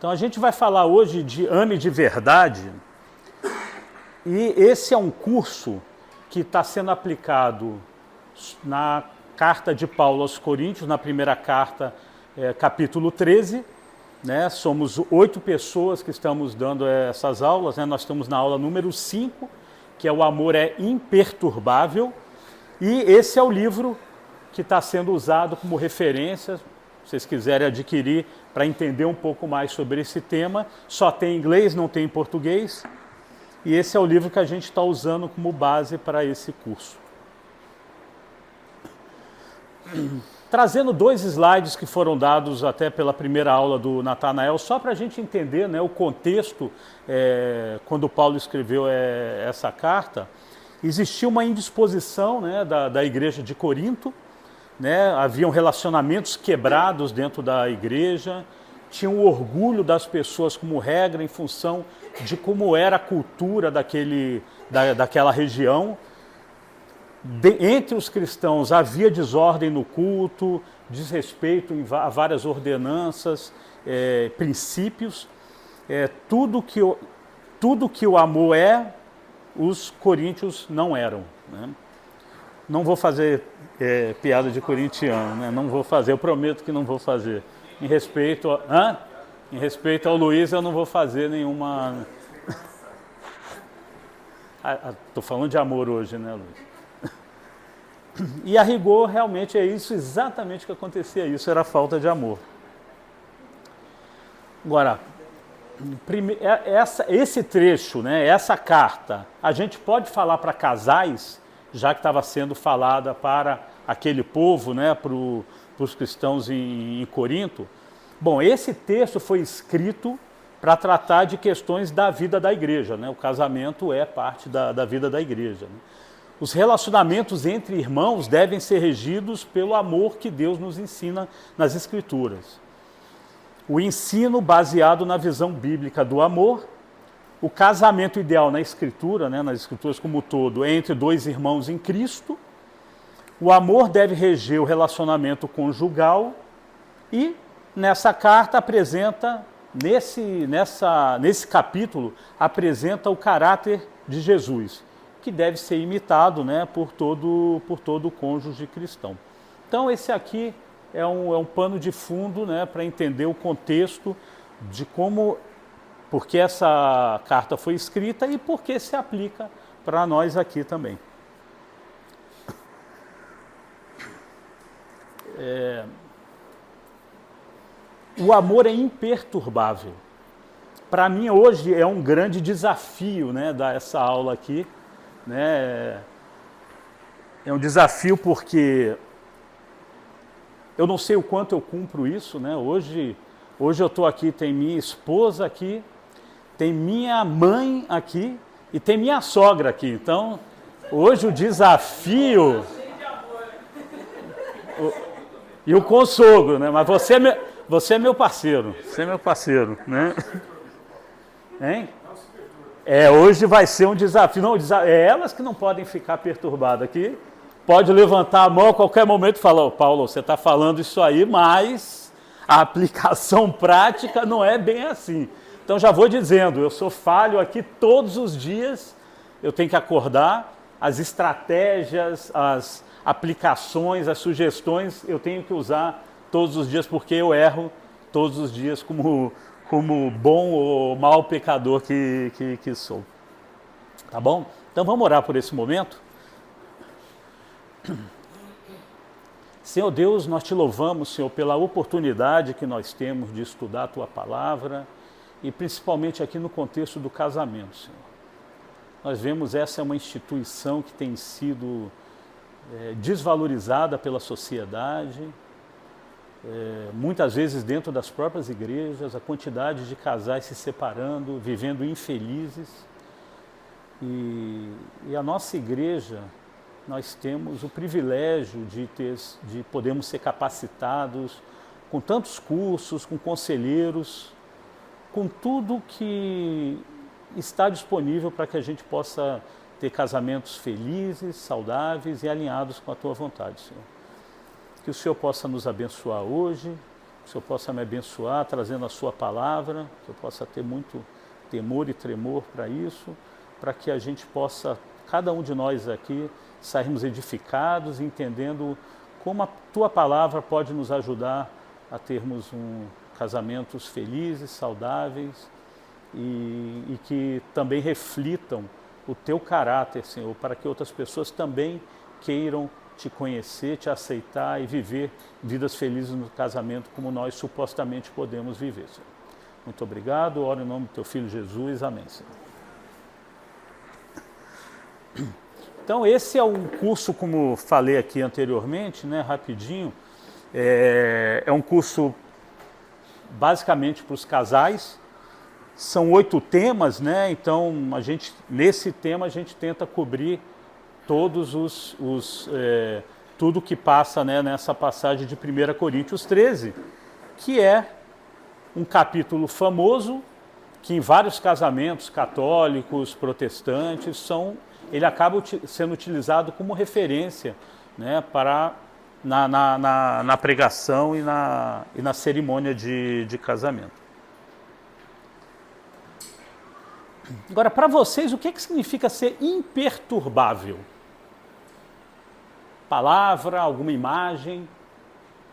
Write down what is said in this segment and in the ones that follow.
Então a gente vai falar hoje de Ame de Verdade, e esse é um curso que está sendo aplicado na carta de Paulo aos Coríntios, na primeira carta, capítulo 13, né? Somos 8 pessoas que estamos dando essas aulas, né? Nós estamos na aula número 5, que é o amor é imperturbável, e esse é o livro que está sendo usado como referência. Se vocês quiserem adquirir para entender um pouco mais sobre esse tema, só tem em inglês, não tem em português, e esse é o livro que a gente está usando como base para esse curso. Trazendo 2 slides que foram dados até pela primeira aula do Natanael, só para a gente entender, né, o contexto, quando Paulo escreveu essa carta. Existia uma indisposição, né, da igreja de Corinto, né, haviam relacionamentos quebrados dentro da igreja, tinha o orgulho das pessoas como regra em função de como era a cultura daquela região. Entre os cristãos havia desordem no culto, desrespeito a várias ordenanças, princípios. Tudo que o amor os coríntios não eram, né? Não vou fazer piada de corintiano, né? Não vou fazer, eu prometo que não vou fazer. Em respeito ao Luiz, eu não vou fazer nenhuma... Estou falando de amor hoje, né, Luiz? E a rigor, realmente é isso, exatamente o que acontecia, isso era falta de amor. Agora, esse trecho, né, essa carta, a gente pode falar para casais, já que estava sendo falada para aquele povo, né, para os cristãos em Corinto. Bom, esse texto foi escrito para tratar de questões da vida da igreja, né? O casamento é parte da vida da igreja, né? Os relacionamentos entre irmãos devem ser regidos pelo amor que Deus nos ensina nas Escrituras. O ensino baseado na visão bíblica do amor, o casamento ideal na Escritura, né, nas Escrituras como um todo, é entre 2 irmãos em Cristo. O amor deve reger o relacionamento conjugal e nessa carta apresenta, nesse capítulo, apresenta o caráter de Jesus, que deve ser imitado, né, por todo cônjuge cristão. Então esse aqui é um pano de fundo, né, para entender o contexto de por que essa carta foi escrita e por que se aplica para nós aqui também. O amor é imperturbável. Para mim hoje é um grande desafio, né, dar essa aula aqui, né? É um desafio porque eu não sei o quanto eu cumpro isso, né? Hoje eu estou aqui, tem minha esposa aqui, tem minha mãe aqui e tem minha sogra aqui. Então, hoje o desafio... E o consogro, né? Mas você é meu parceiro, né? Hein? Hoje vai ser um desafio. Não, é elas que não podem ficar perturbadas aqui. Pode levantar a mão a qualquer momento e falar, oh, Paulo, você está falando isso aí, mas a aplicação prática não é bem assim. Então já vou dizendo, eu sou falho aqui todos os dias, eu tenho que acordar, as estratégias, as aplicações, as sugestões, eu tenho que usar todos os dias, porque eu erro todos os dias como bom ou mau pecador que sou. Tá bom? Então vamos orar por esse momento. Senhor Deus, nós te louvamos, Senhor, pela oportunidade que nós temos de estudar a Tua Palavra e principalmente aqui no contexto do casamento, Senhor. Nós vemos essa é uma instituição que tem sido desvalorizada pela sociedade, muitas vezes dentro das próprias igrejas, a quantidade de casais se separando, vivendo infelizes. E a nossa igreja, nós temos o privilégio de podermos ser capacitados com tantos cursos, com conselheiros, com tudo que está disponível para que a gente possa ter casamentos felizes, saudáveis e alinhados com a Tua vontade, Senhor. Que o Senhor possa nos abençoar hoje, que o o Senhor possa me abençoar, trazendo a sua palavra, que eu possa ter muito temor e tremor para isso, para que a gente possa, cada um de nós aqui, sairmos edificados, entendendo como a tua palavra pode nos ajudar a termos casamentos felizes, saudáveis e que também reflitam o teu caráter, Senhor, para que outras pessoas também queiram te conhecer, te aceitar e viver vidas felizes no casamento como nós supostamente podemos viver, Senhor. Muito obrigado, oro em nome do teu Filho Jesus, amém, Senhor. Então esse é um curso, como falei aqui anteriormente, né, rapidinho, é um curso basicamente para os casais. São 8 temas, né? Então nesse tema a gente tenta cobrir todos tudo que passa, né, nessa passagem de 1 Coríntios 13, que é um capítulo famoso que em vários casamentos católicos, protestantes, ele acaba sendo utilizado como referência, né, na pregação e na cerimônia de casamento. Agora, para vocês, o que significa ser imperturbável? Palavra, alguma imagem?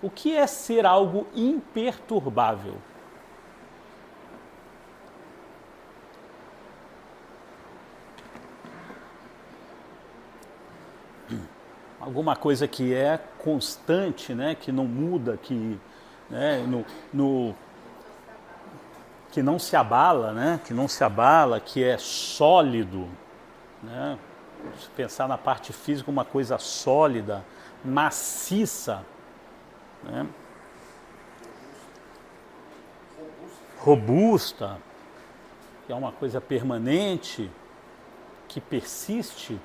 O que é ser algo imperturbável? Alguma coisa que é constante, né, que não muda, que, né, que não se abala, né, que é sólido, né? Se pensar na parte física, uma coisa sólida, maciça, né? Robusta, que é uma coisa permanente, que persiste,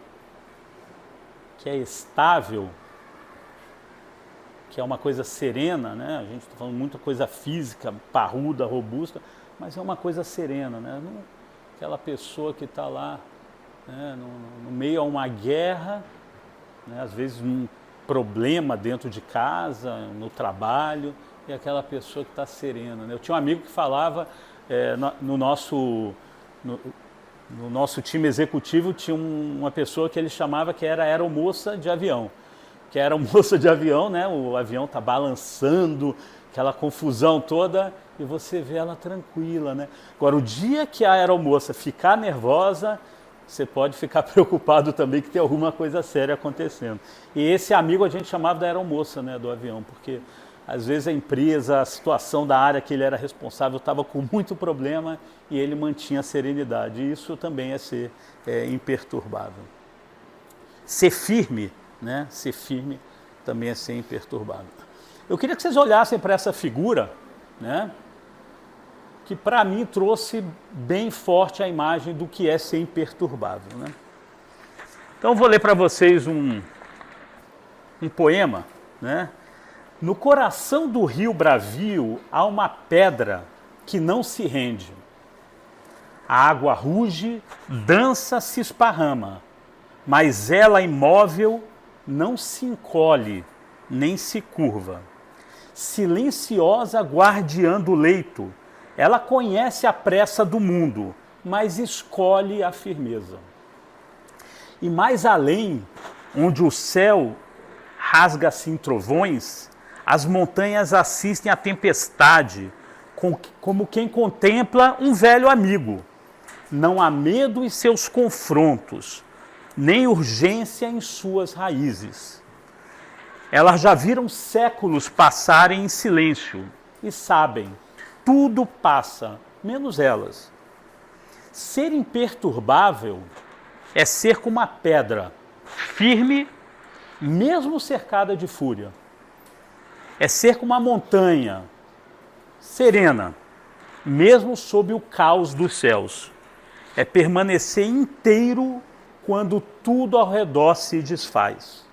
que é estável, que é uma coisa serena, né? A gente está falando muita coisa física, parruda, robusta, mas é uma coisa serena, né? Aquela pessoa que está lá, né, no meio a uma guerra, né, às vezes um problema dentro de casa, no trabalho, e aquela pessoa que está serena, né? Eu tinha um amigo que falava, no nosso time executivo tinha uma pessoa que ele chamava que era aeromoça de avião. Que era moça de avião, né? O avião está balançando, aquela confusão toda, e você vê ela tranquila, né? Agora, o dia que a aeromoça ficar nervosa, você pode ficar preocupado também que tem alguma coisa séria acontecendo. E esse amigo a gente chamava da aeromoça, né, do avião, porque às vezes a empresa, a situação da área que ele era responsável estava com muito problema e ele mantinha a serenidade. E isso também é ser imperturbável. Ser firme, né? Ser firme também é ser imperturbável. Eu queria que vocês olhassem para essa figura, né? Que para mim trouxe bem forte a imagem do que é ser imperturbável, né? Então eu vou ler para vocês um poema, né? No coração do rio bravio há uma pedra que não se rende. A água ruge, dança, se esparrama, mas ela imóvel não se encolhe, nem se curva. Silenciosa guardiã do leito, ela conhece a pressa do mundo, mas escolhe a firmeza. E mais além, onde o céu rasga-se em trovões, as montanhas assistem à tempestade, como quem contempla um velho amigo. Não há medo em seus confrontos, nem urgência em suas raízes. Elas já viram séculos passarem em silêncio e sabem, tudo passa, menos elas. Ser imperturbável é ser como uma pedra, firme, mesmo cercada de fúria. É ser como uma montanha, serena, mesmo sob o caos dos céus. É permanecer inteiro quando tudo ao redor se desfaz.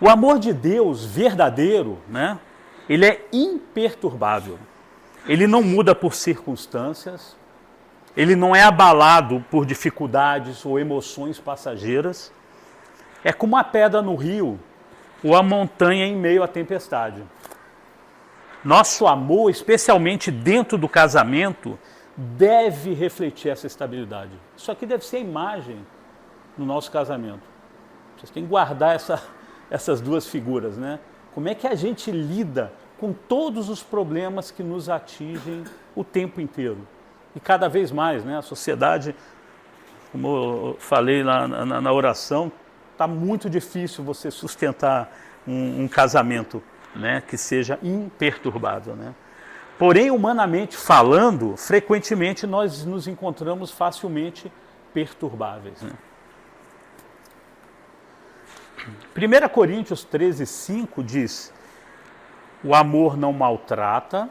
O amor de Deus verdadeiro, né? Ele é imperturbável. Ele não muda por circunstâncias. Ele não é abalado por dificuldades ou emoções passageiras. É como a pedra no rio ou a montanha em meio à tempestade. Nosso amor, especialmente dentro do casamento, deve refletir essa estabilidade. Isso aqui deve ser a imagem no nosso casamento. Vocês têm que guardar essas duas figuras, né? Como é que a gente lida com todos os problemas que nos atingem o tempo inteiro? E cada vez mais, né? A sociedade, como eu falei lá na oração, está muito difícil você sustentar um casamento, né, que seja imperturbável, né? Porém, humanamente falando, frequentemente nós nos encontramos facilmente perturbáveis, né? 1 Coríntios 13:5 diz: o amor não maltrata,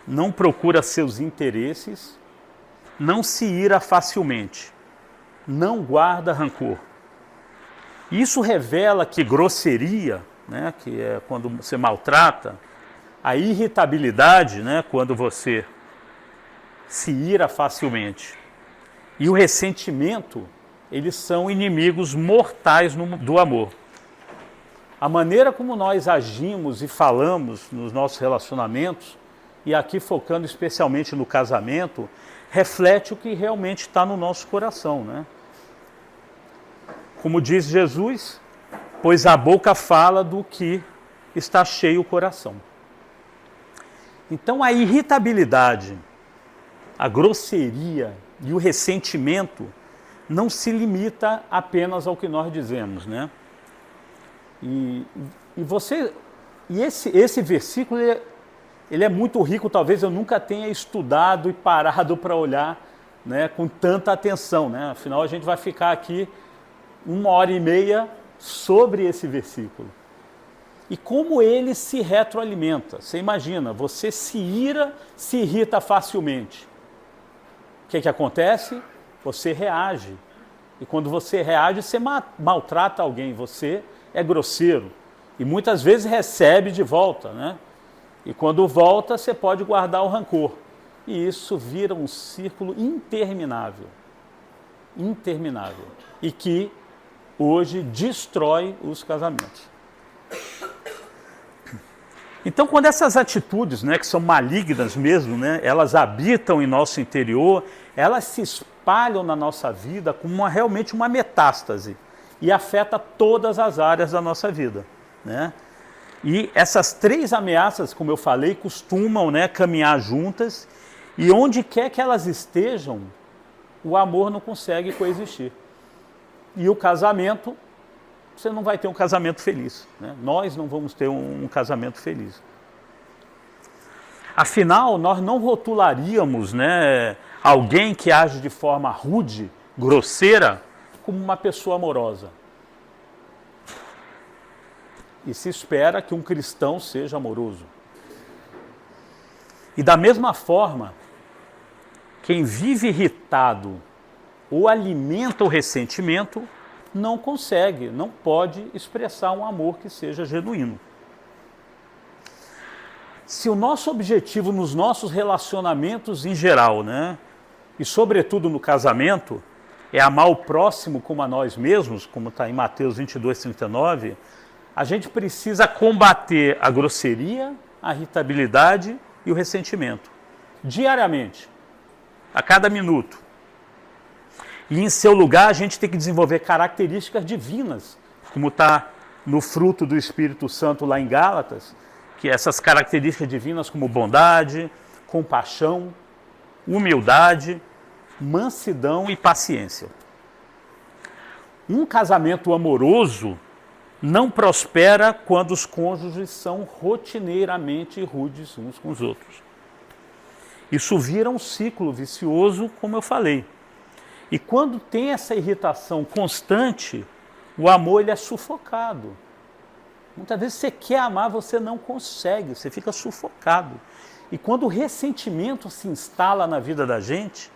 não procura seus interesses, não se ira facilmente, não guarda rancor. Isso revela que grosseria, né, que é quando você maltrata, a irritabilidade, né, quando você se ira facilmente, e o ressentimento, eles são inimigos mortais do amor. A maneira como nós agimos e falamos nos nossos relacionamentos, e aqui focando especialmente no casamento, reflete o que realmente está no nosso coração, né? Como diz Jesus, pois a boca fala do que está cheio o coração. Então a irritabilidade, a grosseria e o ressentimento não se limita apenas ao que nós dizemos, né? Esse versículo ele é muito rico, talvez eu nunca tenha estudado e parado para olhar, né, com tanta atenção, né? Afinal a gente vai ficar aqui 1h30 sobre esse versículo. E como ele se retroalimenta. Você imagina, você se irrita facilmente. O que acontece? Você reage. E quando você reage, você maltrata alguém, você é grosseiro. E muitas vezes recebe de volta, né? E quando volta, você pode guardar o rancor. E isso vira um círculo interminável. Interminável. E que hoje destrói os casamentos. Então, quando essas atitudes, né, que são malignas mesmo, né, elas habitam em nosso interior, elas se espalham na nossa vida como realmente uma metástase e afeta todas as áreas da nossa vida, né? E essas três ameaças, como eu falei, costumam, né, caminhar juntas, e onde quer que elas estejam, o amor não consegue coexistir. E o casamento, você não vai ter um casamento feliz, né? Nós não vamos ter um casamento feliz. Afinal, nós não rotularíamos, né, alguém que age de forma rude, grosseira, como uma pessoa amorosa. E se espera que um cristão seja amoroso. E da mesma forma, quem vive irritado ou alimenta o ressentimento, não consegue, não pode expressar um amor que seja genuíno. Se o nosso objetivo nos nossos relacionamentos em geral, né, e sobretudo no casamento, é amar o próximo como a nós mesmos, como está em Mateus 22:39, a gente precisa combater a grosseria, a irritabilidade e o ressentimento, diariamente, a cada minuto. E em seu lugar a gente tem que desenvolver características divinas, como está no fruto do Espírito Santo lá em Gálatas, que essas características divinas como bondade, compaixão, humildade, mansidão e paciência. Um casamento amoroso não prospera quando os cônjuges são rotineiramente rudes uns com os outros. Isso vira um ciclo vicioso, como eu falei. E quando tem essa irritação constante, o amor ele é sufocado. Muitas vezes você quer amar, você não consegue, você fica sufocado. E quando o ressentimento se instala na vida da gente,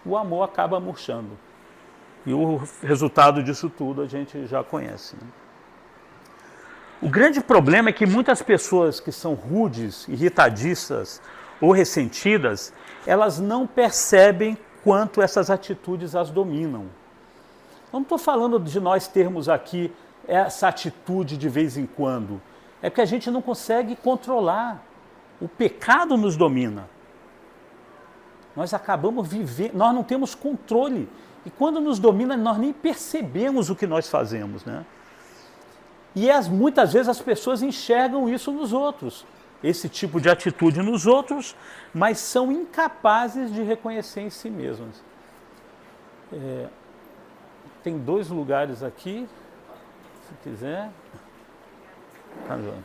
o amor acaba murchando. E o resultado disso tudo a gente já conhece, né? O grande problema é que muitas pessoas que são rudes, irritadiças ou ressentidas, elas não percebem quanto essas atitudes as dominam. Eu não estou falando de nós termos aqui essa atitude de vez em quando. É porque a gente não consegue controlar. O pecado nos domina. Nós acabamos vivendo, nós não temos controle. E quando nos domina, nós nem percebemos o que nós fazemos, né? E muitas vezes as pessoas enxergam isso nos outros, esse tipo de atitude nos outros, mas são incapazes de reconhecer em si mesmas. Tem 2 lugares aqui, se quiser. Tá vendo?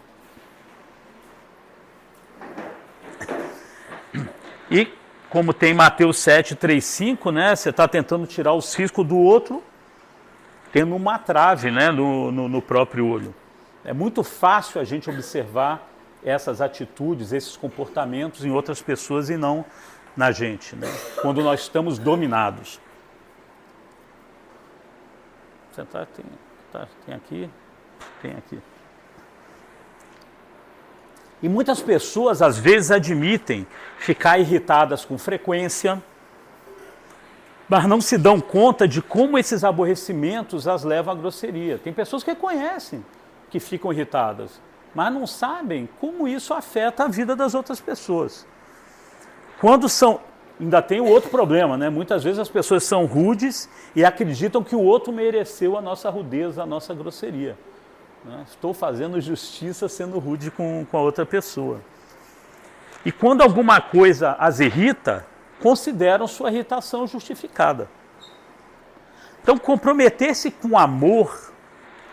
E como tem Mateus 7, 3, 5, né, você está tentando tirar o cisco do outro, tendo uma trave, né, no próprio olho. É muito fácil a gente observar essas atitudes, esses comportamentos em outras pessoas e não na gente, né, quando nós estamos dominados. Tem aqui, tem aqui. E muitas pessoas, às vezes, admitem ficar irritadas com frequência, mas não se dão conta de como esses aborrecimentos as levam à grosseria. Tem pessoas que reconhecem que ficam irritadas, mas não sabem como isso afeta a vida das outras pessoas. Ainda tem o outro problema, né? Muitas vezes as pessoas são rudes e acreditam que o outro mereceu a nossa rudeza, a nossa grosseria. Estou fazendo justiça sendo rude com a outra pessoa. E quando alguma coisa as irrita, consideram sua irritação justificada. Então, comprometer-se com amor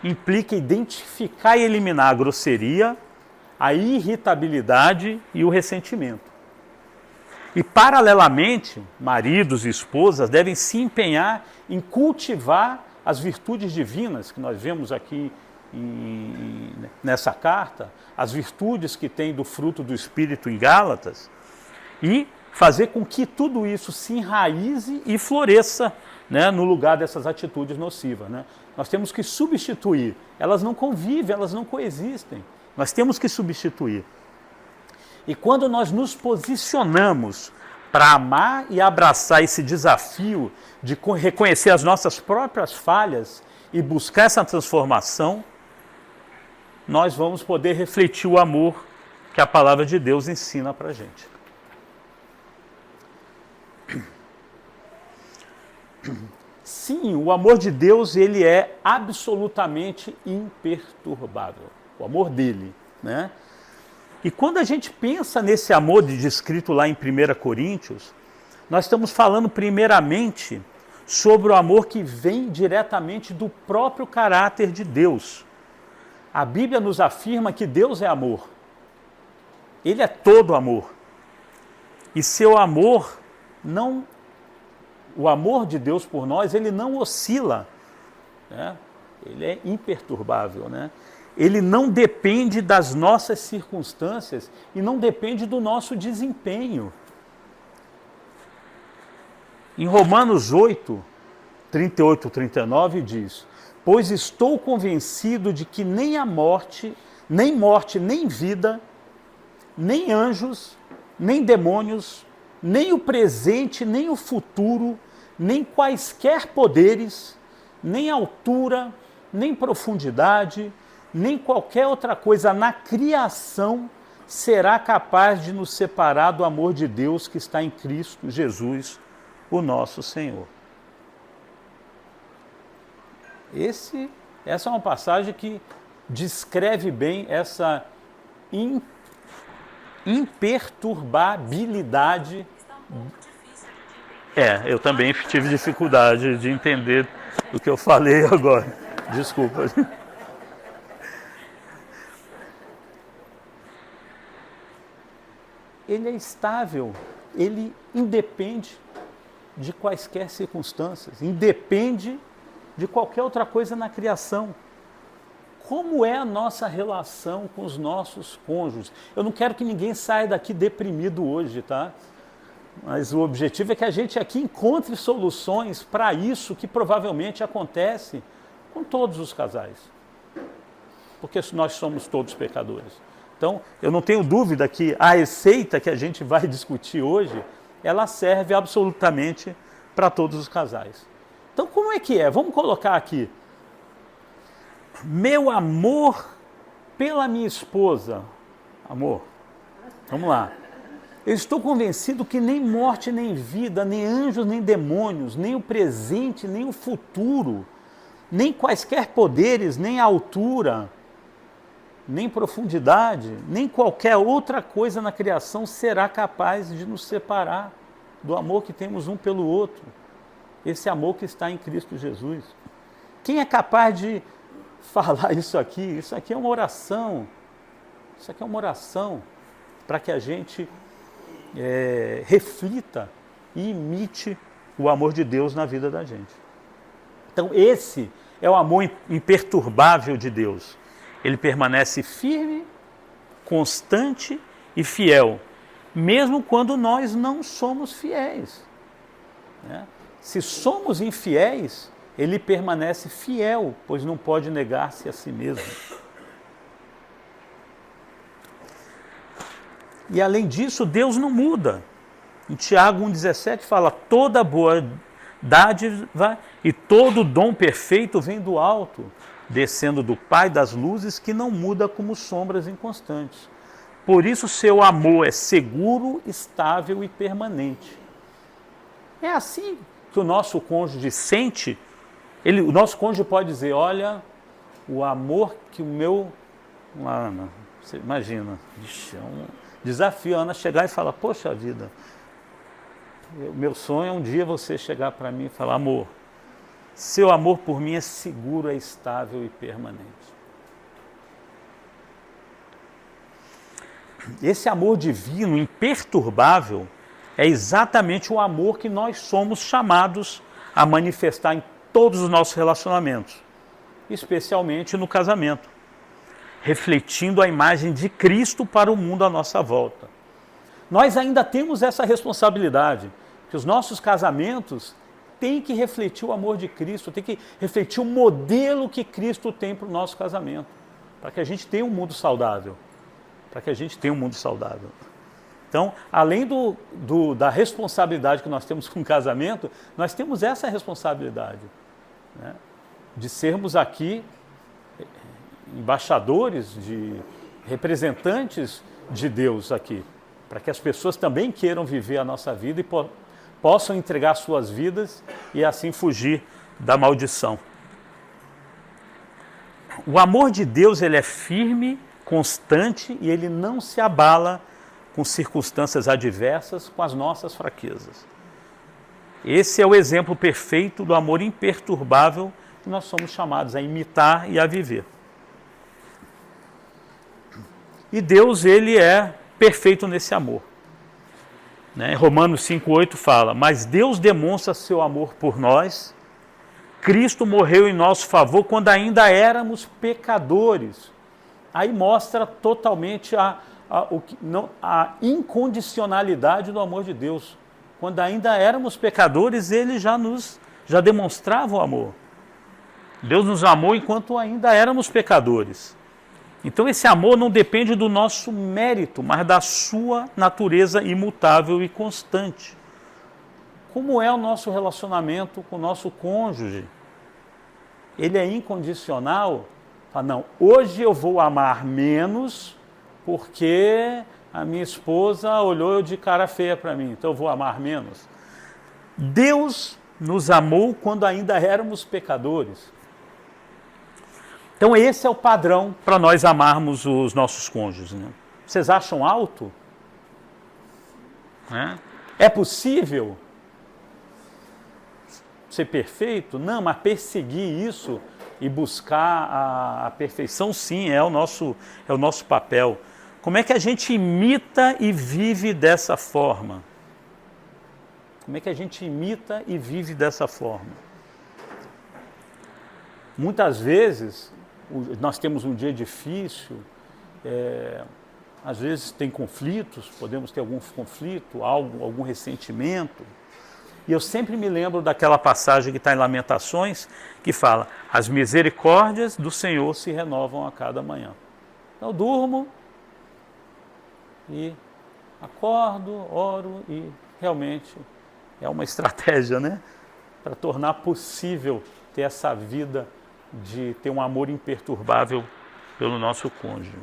implica identificar e eliminar a grosseria, a irritabilidade e o ressentimento. E, paralelamente, maridos e esposas devem se empenhar em cultivar as virtudes divinas que nós vemos aqui nessa carta, as virtudes que tem do fruto do Espírito em Gálatas, e fazer com que tudo isso se enraize e floresça, né, no lugar dessas atitudes nocivas, né? Nós temos que substituir, elas não convivem, elas não coexistem, nós temos que substituir. E quando nós nos posicionamos para amar e abraçar esse desafio de reconhecer as nossas próprias falhas e buscar essa transformação, nós vamos poder refletir o amor que a palavra de Deus ensina para a gente. Sim, o amor de Deus, ele é absolutamente imperturbável. O amor dele, né? E quando a gente pensa nesse amor descrito lá em 1 Coríntios, nós estamos falando primeiramente sobre o amor que vem diretamente do próprio caráter de Deus. A Bíblia nos afirma que Deus é amor. Ele é todo amor. E seu amor o amor de Deus por nós, ele não oscila, né? Ele é imperturbável, né? Ele não depende das nossas circunstâncias e não depende do nosso desempenho. Em Romanos 8, 38, 39 diz: pois estou convencido de que nem a morte, nem vida, nem anjos, nem demônios, nem o presente, nem o futuro, nem quaisquer poderes, nem altura, nem profundidade, nem qualquer outra coisa na criação será capaz de nos separar do amor de Deus que está em Cristo Jesus, o nosso Senhor. Essa é uma passagem que descreve bem essa imperturbabilidade. Eu também tive dificuldade de entender o que eu falei agora. Desculpa. Ele é estável, ele independe de quaisquer circunstâncias, independe de qualquer outra coisa na criação. Como é a nossa relação com os nossos cônjuges? Eu não quero que ninguém saia daqui deprimido hoje, tá? Mas o objetivo é que a gente aqui encontre soluções para isso que provavelmente acontece com todos os casais. Porque nós somos todos pecadores. Então, eu não tenho dúvida que a receita que a gente vai discutir hoje, ela serve absolutamente para todos os casais. Então, como é que é? Vamos colocar aqui. Meu amor pela minha esposa. Amor, Vamos lá. Eu estou convencido que nem morte, nem vida, nem anjos, nem demônios, nem o presente, nem o futuro, nem quaisquer poderes, nem altura, nem profundidade, nem qualquer outra coisa na criação será capaz de nos separar do amor que temos um pelo outro. Esse amor que está em Cristo Jesus. Quem é capaz de falar isso aqui? Isso aqui é uma oração. Isso aqui é uma oração para que a gente reflita e imite o amor de Deus na vida da gente. Então esse é o amor imperturbável de Deus. Ele permanece firme, constante e fiel, mesmo quando nós não somos fiéis. Né? Se somos infiéis, ele permanece fiel, pois não pode negar-se a si mesmo. E além disso, Deus não muda. Em Tiago 1,17 fala: toda boa dádiva e todo dom perfeito vem do alto, descendo do Pai das luzes, que não muda como sombras inconstantes. Por isso seu amor é seguro, estável e permanente. É assim que o nosso cônjuge sente. O nosso cônjuge pode dizer: olha, o amor que o meu... Ana, você imagina, é um desafio a Ana chegar e falar: poxa vida, o meu sonho é um dia você chegar para mim e falar: amor, seu amor por mim é seguro, é estável e permanente. Esse amor divino, imperturbável, é exatamente o amor que nós somos chamados a manifestar em todos os nossos relacionamentos, especialmente no casamento, refletindo a imagem de Cristo para o mundo à nossa volta. Nós ainda temos essa responsabilidade, que os nossos casamentos têm que refletir o amor de Cristo, têm que refletir o modelo que Cristo tem para o nosso casamento, para que a gente tenha um mundo saudável. Então, além da responsabilidade que nós temos com o casamento, nós temos essa responsabilidade, né, de sermos aqui embaixadores, representantes de Deus aqui, para que as pessoas também queiram viver a nossa vida e possam entregar suas vidas e assim fugir da maldição. O amor de Deus, ele é firme, constante e ele não se abala com circunstâncias adversas, com as nossas fraquezas. Esse é o exemplo perfeito do amor imperturbável que nós somos chamados a imitar e a viver. E Deus, ele é perfeito nesse amor. Né? Romanos 5,8 fala: mas Deus demonstra seu amor por nós. Cristo morreu em nosso favor quando ainda éramos pecadores. Aí mostra totalmente a incondicionalidade do amor de Deus. Quando ainda éramos pecadores, ele já demonstrava o amor. Deus nos amou enquanto ainda éramos pecadores. Então esse amor não depende do nosso mérito, mas da sua natureza imutável e constante. Como é o nosso relacionamento com o nosso cônjuge? Ele é incondicional? Fala: não, hoje eu vou amar menos porque a minha esposa olhou de cara feia para mim, então eu vou amar menos. Deus nos amou quando ainda éramos pecadores. Então esse é o padrão para nós amarmos os nossos cônjuges. Né? Vocês acham alto? É possível ser perfeito? Não, mas perseguir isso e buscar a perfeição, sim, é o nosso papel. Como é que a gente imita e vive dessa forma? Muitas vezes nós temos um dia difícil, às vezes tem conflitos, podemos ter algum conflito, algum ressentimento. E eu sempre me lembro daquela passagem que está em Lamentações, que fala: as misericórdias do Senhor se renovam a cada manhã. Então eu durmo e acordo, oro e realmente é uma estratégia, né, para tornar possível ter essa vida de ter um amor imperturbável pelo nosso cônjuge.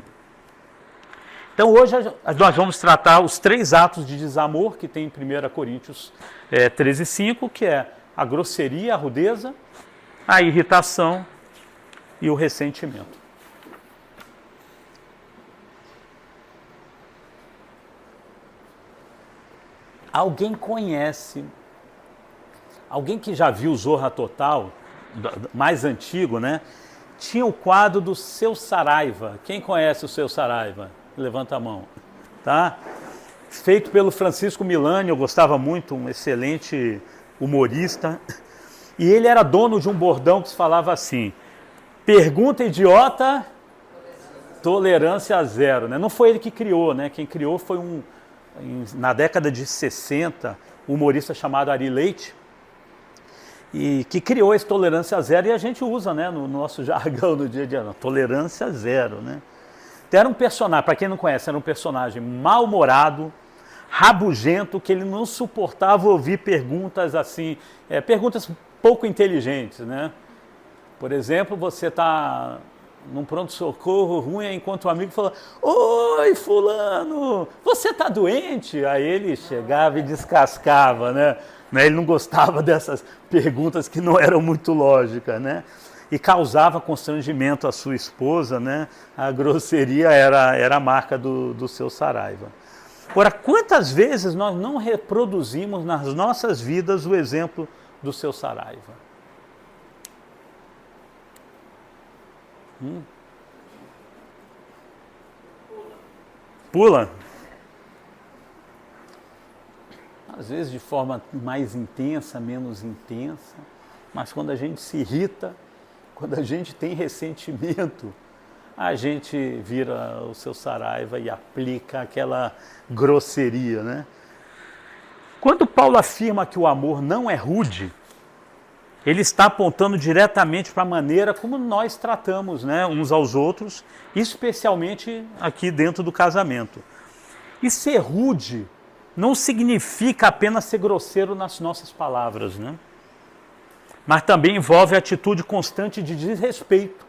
Então hoje nós vamos tratar os 3 atos de desamor que tem em 1 Coríntios 13:5, que é a grosseria, a rudeza, a irritação e o ressentimento. Alguém conhece, alguém que já viu o Zorra Total, mais antigo, né? Tinha o quadro do Seu Saraiva. Quem conhece o Seu Saraiva? Levanta a mão. Tá? Feito pelo Francisco Milani, eu gostava muito, um excelente humorista. E ele era dono de um bordão que se falava assim: pergunta idiota, tolerância zero. Né? Não foi ele que criou, né? Quem criou foi na década de 60, um humorista chamado Ari Leite, e que criou esse tolerância zero, e a gente usa, né, no nosso jargão do dia a dia, tolerância zero, né? Então era um personagem, para quem não conhece, era um personagem mal-humorado, rabugento, que ele não suportava ouvir perguntas assim, perguntas pouco inteligentes, né? Por exemplo, você está num pronto-socorro ruim, enquanto um amigo fala: oi, fulano, você está doente? Aí ele chegava e descascava, né? Ele não gostava dessas perguntas que não eram muito lógicas, né? E causava constrangimento à sua esposa, né? A grosseria era a marca do Seu Saraiva. Ora, quantas vezes nós não reproduzimos nas nossas vidas o exemplo do Seu Saraiva? Pula. Às vezes de forma mais intensa, menos intensa, mas quando a gente se irrita, quando a gente tem ressentimento, a gente vira o Seu Saraiva e aplica aquela grosseria, né? Quando Paulo afirma que o amor não é rude, ele está apontando diretamente para a maneira como nós tratamos, né, uns aos outros, especialmente aqui dentro do casamento. E ser rude não significa apenas ser grosseiro nas nossas palavras, né? Mas também envolve a atitude constante de desrespeito,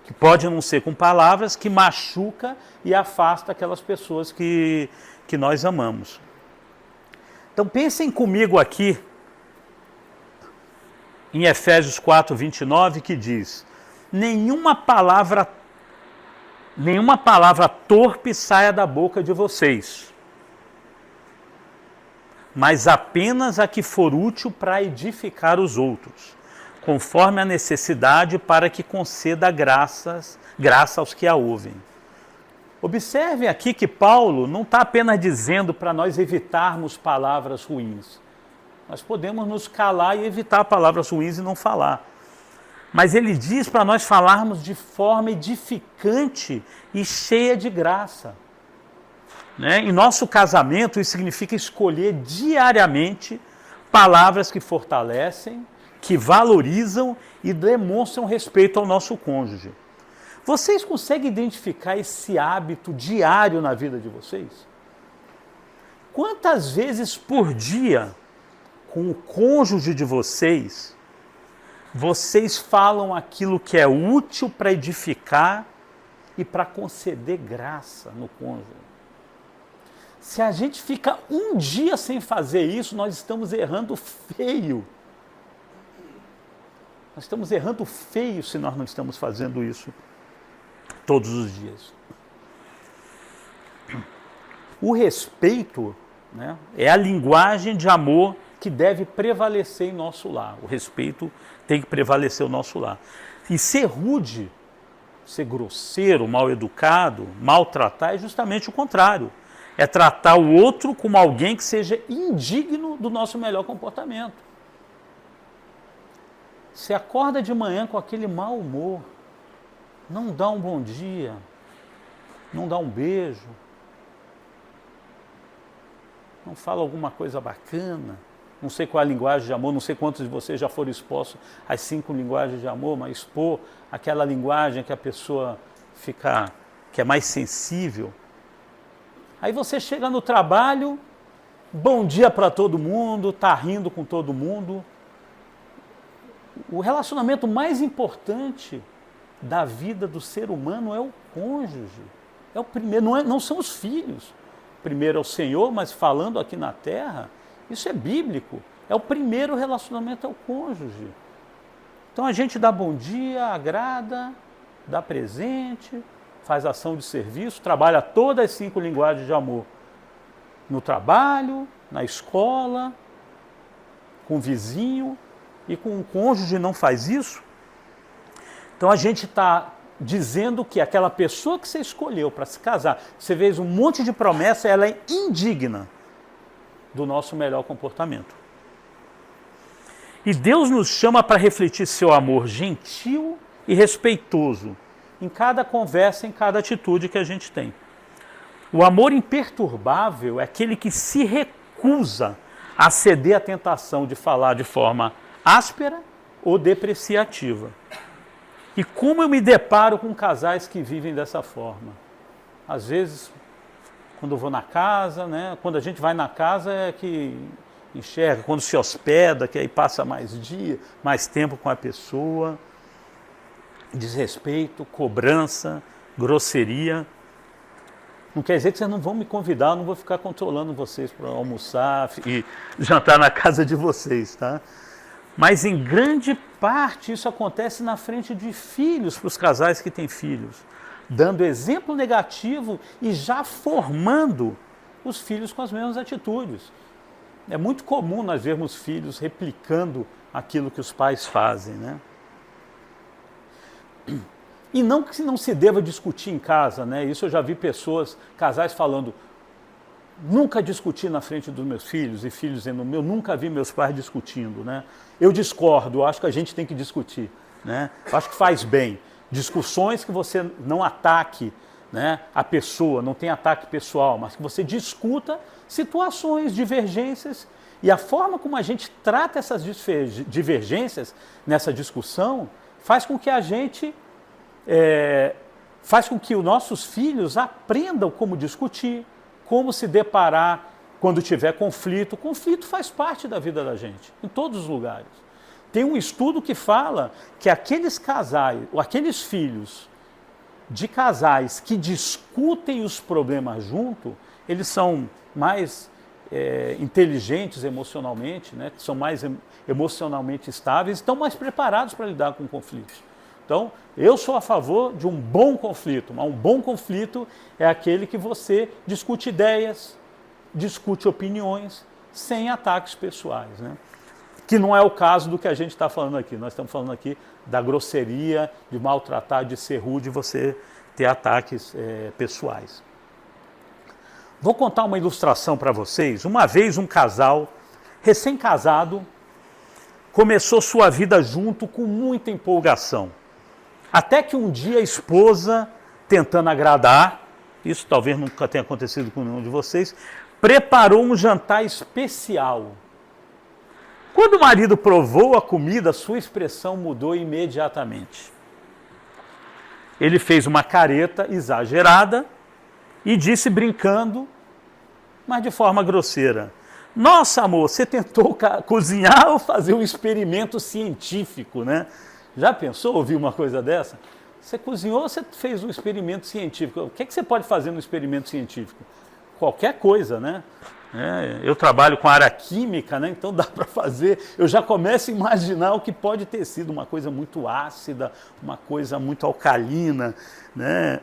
que pode não ser com palavras, que machuca e afasta aquelas pessoas que nós amamos. Então pensem comigo aqui em Efésios 4:29, que diz: nenhuma palavra torpe saia da boca de vocês, mas apenas a que for útil para edificar os outros, conforme a necessidade, para que conceda graça aos que a ouvem. Observe aqui que Paulo não está apenas dizendo para nós evitarmos palavras ruins. Nós podemos nos calar e evitar palavras ruins e não falar. Mas ele diz para nós falarmos de forma edificante e cheia de graça. Né? Em nosso casamento, isso significa escolher diariamente palavras que fortalecem, que valorizam e demonstram respeito ao nosso cônjuge. Vocês conseguem identificar esse hábito diário na vida de vocês? Quantas vezes por dia, com o cônjuge de vocês, vocês falam aquilo que é útil para edificar e para conceder graça no cônjuge? Se a gente fica um dia sem fazer isso, nós estamos errando feio. Nós estamos errando feio se nós não estamos fazendo isso todos os dias. O respeito, né, é a linguagem de amor que deve prevalecer em nosso lar. O respeito tem que prevalecer no nosso lar. E ser rude, ser grosseiro, mal educado, maltratar é justamente o contrário. É tratar o outro como alguém que seja indigno do nosso melhor comportamento. Você acorda de manhã com aquele mau humor, não dá um bom dia, não dá um beijo, não fala alguma coisa bacana. Não sei qual é a linguagem de amor, não sei quantos de vocês já foram expostos às 5 linguagens de amor, mas expor aquela linguagem que a pessoa fica, que é mais sensível. Aí você chega no trabalho, bom dia para todo mundo, tá rindo com todo mundo. O relacionamento mais importante da vida do ser humano é o cônjuge. É o primeiro, não são os filhos. Primeiro é o Senhor, mas falando aqui na terra, isso é bíblico. É o primeiro relacionamento, é o cônjuge. Então a gente dá bom dia, agrada, dá presente, faz ação de serviço, trabalha todas as 5 linguagens de amor. No trabalho, na escola, com o vizinho, e com o cônjuge não faz isso. Então a gente está dizendo que aquela pessoa que você escolheu para se casar, você fez um monte de promessa, ela é indigna do nosso melhor comportamento. E Deus nos chama para refletir seu amor gentil e respeitoso em cada conversa, em cada atitude que a gente tem. O amor imperturbável é aquele que se recusa a ceder à tentação de falar de forma áspera ou depreciativa. E como eu me deparo com casais que vivem dessa forma? Às vezes, quando eu vou na casa, né? Quando a gente vai na casa é que enxerga, quando se hospeda, que aí passa mais dia, mais tempo com a pessoa, desrespeito, cobrança, grosseria. Não quer dizer que vocês não vão me convidar, eu não vou ficar controlando vocês para almoçar e jantar na casa de vocês, tá? Mas em grande parte isso acontece na frente de filhos, para os casais que têm filhos, dando exemplo negativo e já formando os filhos com as mesmas atitudes. É muito comum nós vermos filhos replicando aquilo que os pais fazem, né? E não que não se deva discutir em casa, né? Isso eu já vi pessoas, casais falando, nunca discuti na frente dos meus filhos, e filhos dizendo, eu nunca vi meus pais discutindo, né? Eu discordo, eu acho que a gente tem que discutir, né? Eu acho que faz bem. Discussões que você não ataque, né, a pessoa, não tem ataque pessoal, mas que você discuta situações, divergências, e a forma como a gente trata essas divergências nessa discussão faz com que a gente, faz com que os nossos filhos aprendam como discutir, como se deparar quando tiver conflito. Conflito faz parte da vida da gente, em todos os lugares. Tem um estudo que fala que aqueles casais, ou aqueles filhos de casais que discutem os problemas junto, eles são mais inteligentes emocionalmente, né? São mais emocionalmente estáveis, estão mais preparados para lidar com conflitos. Então, eu sou a favor de um bom conflito, mas um bom conflito é aquele que você discute ideias, discute opiniões, sem ataques pessoais, né? Que não é o caso do que a gente está falando aqui. Nós estamos falando aqui da grosseria, de maltratar, de ser rude, você ter ataques pessoais. Vou contar uma ilustração para vocês. Uma vez um casal, recém-casado, começou sua vida junto com muita empolgação. Até que um dia a esposa, tentando agradar, isso talvez nunca tenha acontecido com nenhum de vocês, preparou um jantar especial. Quando o marido provou a comida, sua expressão mudou imediatamente. Ele fez uma careta exagerada e disse brincando, mas de forma grosseira: nossa, amor, você tentou cozinhar ou fazer um experimento científico, né? Já pensou ouvir uma coisa dessa? Você cozinhou ou você fez um experimento científico? O que é que você pode fazer no experimento científico? Qualquer coisa, né? Eu trabalho com área química, né? Então dá para fazer. Eu já começo a imaginar o que pode ter sido uma coisa muito ácida, uma coisa muito alcalina, né?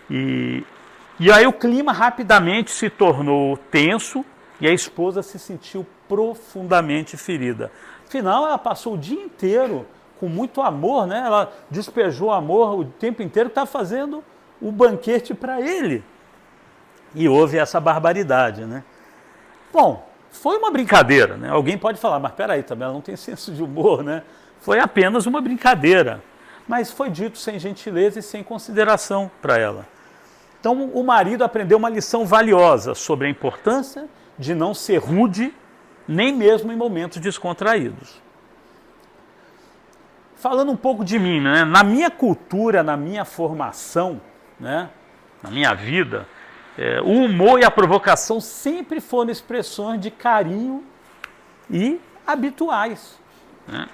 E aí o clima rapidamente se tornou tenso e a esposa se sentiu profundamente ferida. Afinal, ela passou o dia inteiro com muito amor, né? Ela despejou amor o tempo inteiro, está fazendo o banquete para ele. E houve essa barbaridade, né? Bom, foi uma brincadeira, né? Alguém pode falar, mas peraí, também ela não tem senso de humor, né? Foi apenas uma brincadeira, mas foi dito sem gentileza e sem consideração para ela. Então o marido aprendeu uma lição valiosa sobre a importância de não ser rude, nem mesmo em momentos descontraídos. Falando um pouco de mim, né? Na minha cultura, na minha formação, né? Na minha vida, o humor e a provocação sempre foram expressões de carinho e habituais, né?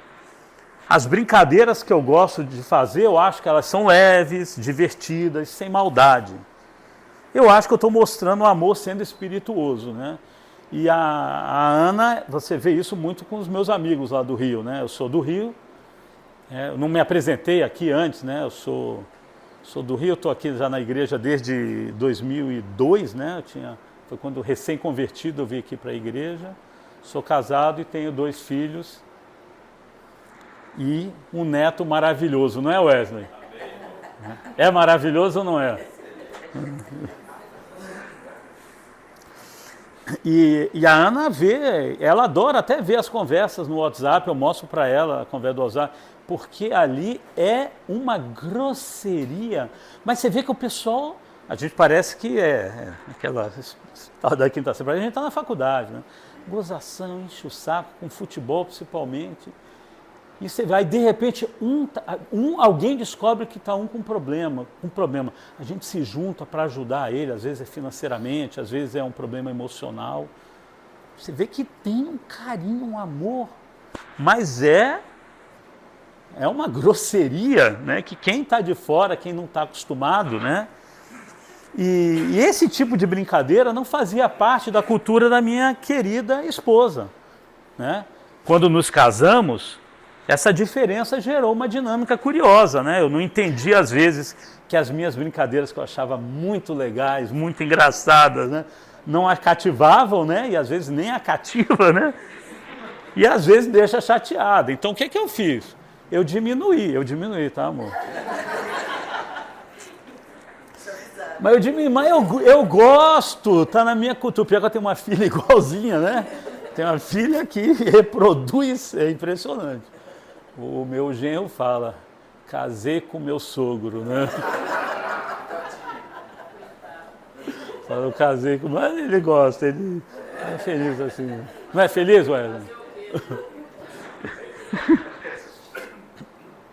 As brincadeiras que eu gosto de fazer, eu acho que elas são leves, divertidas, sem maldade. eu acho que eu estou mostrando o amor sendo espirituoso, né? E a Ana, você vê isso muito com os meus amigos lá do Rio, né? Eu sou do Rio, eu não me apresentei aqui antes, né? Eu sou do Rio, estou aqui já na igreja desde 2002, né? Foi quando recém-convertido eu vim aqui para a igreja. Sou casado e tenho 2 filhos e um neto maravilhoso, não é, Wesley? É maravilhoso ou não é? E a Ana vê, ela adora até ver as conversas no WhatsApp, eu mostro para ela a conversa do WhatsApp, porque ali é uma grosseria. Mas você vê que o pessoal, a gente parece que aquela da quinta série, a gente está na faculdade, né? Gozação, enche o saco, com futebol principalmente. E você vai, de repente, alguém descobre que está com um problema. A gente se junta para ajudar ele, às vezes é financeiramente, às vezes é um problema emocional. Você vê que tem um carinho, um amor, mas é uma grosseria, né? Que quem está de fora, quem não está acostumado, né? E esse tipo de brincadeira não fazia parte da cultura da minha querida esposa, né? Quando nos casamos, essa diferença gerou uma dinâmica curiosa, né? Eu não entendi às vezes que as minhas brincadeiras que eu achava muito legais, muito engraçadas, né? Não a cativavam, né? E às vezes nem a cativa, né? E às vezes deixa chateada. Então o que eu fiz? Eu diminuí, tá, amor? Mas eu gosto, tá na minha cultura. Pior que eu tenho uma filha igualzinha, né? Tem uma filha que reproduz, é impressionante. O meu genro fala, casei com meu sogro, né? Fala, eu casei com... Mas ele gosta, ele é feliz assim. Não é feliz, Wesley?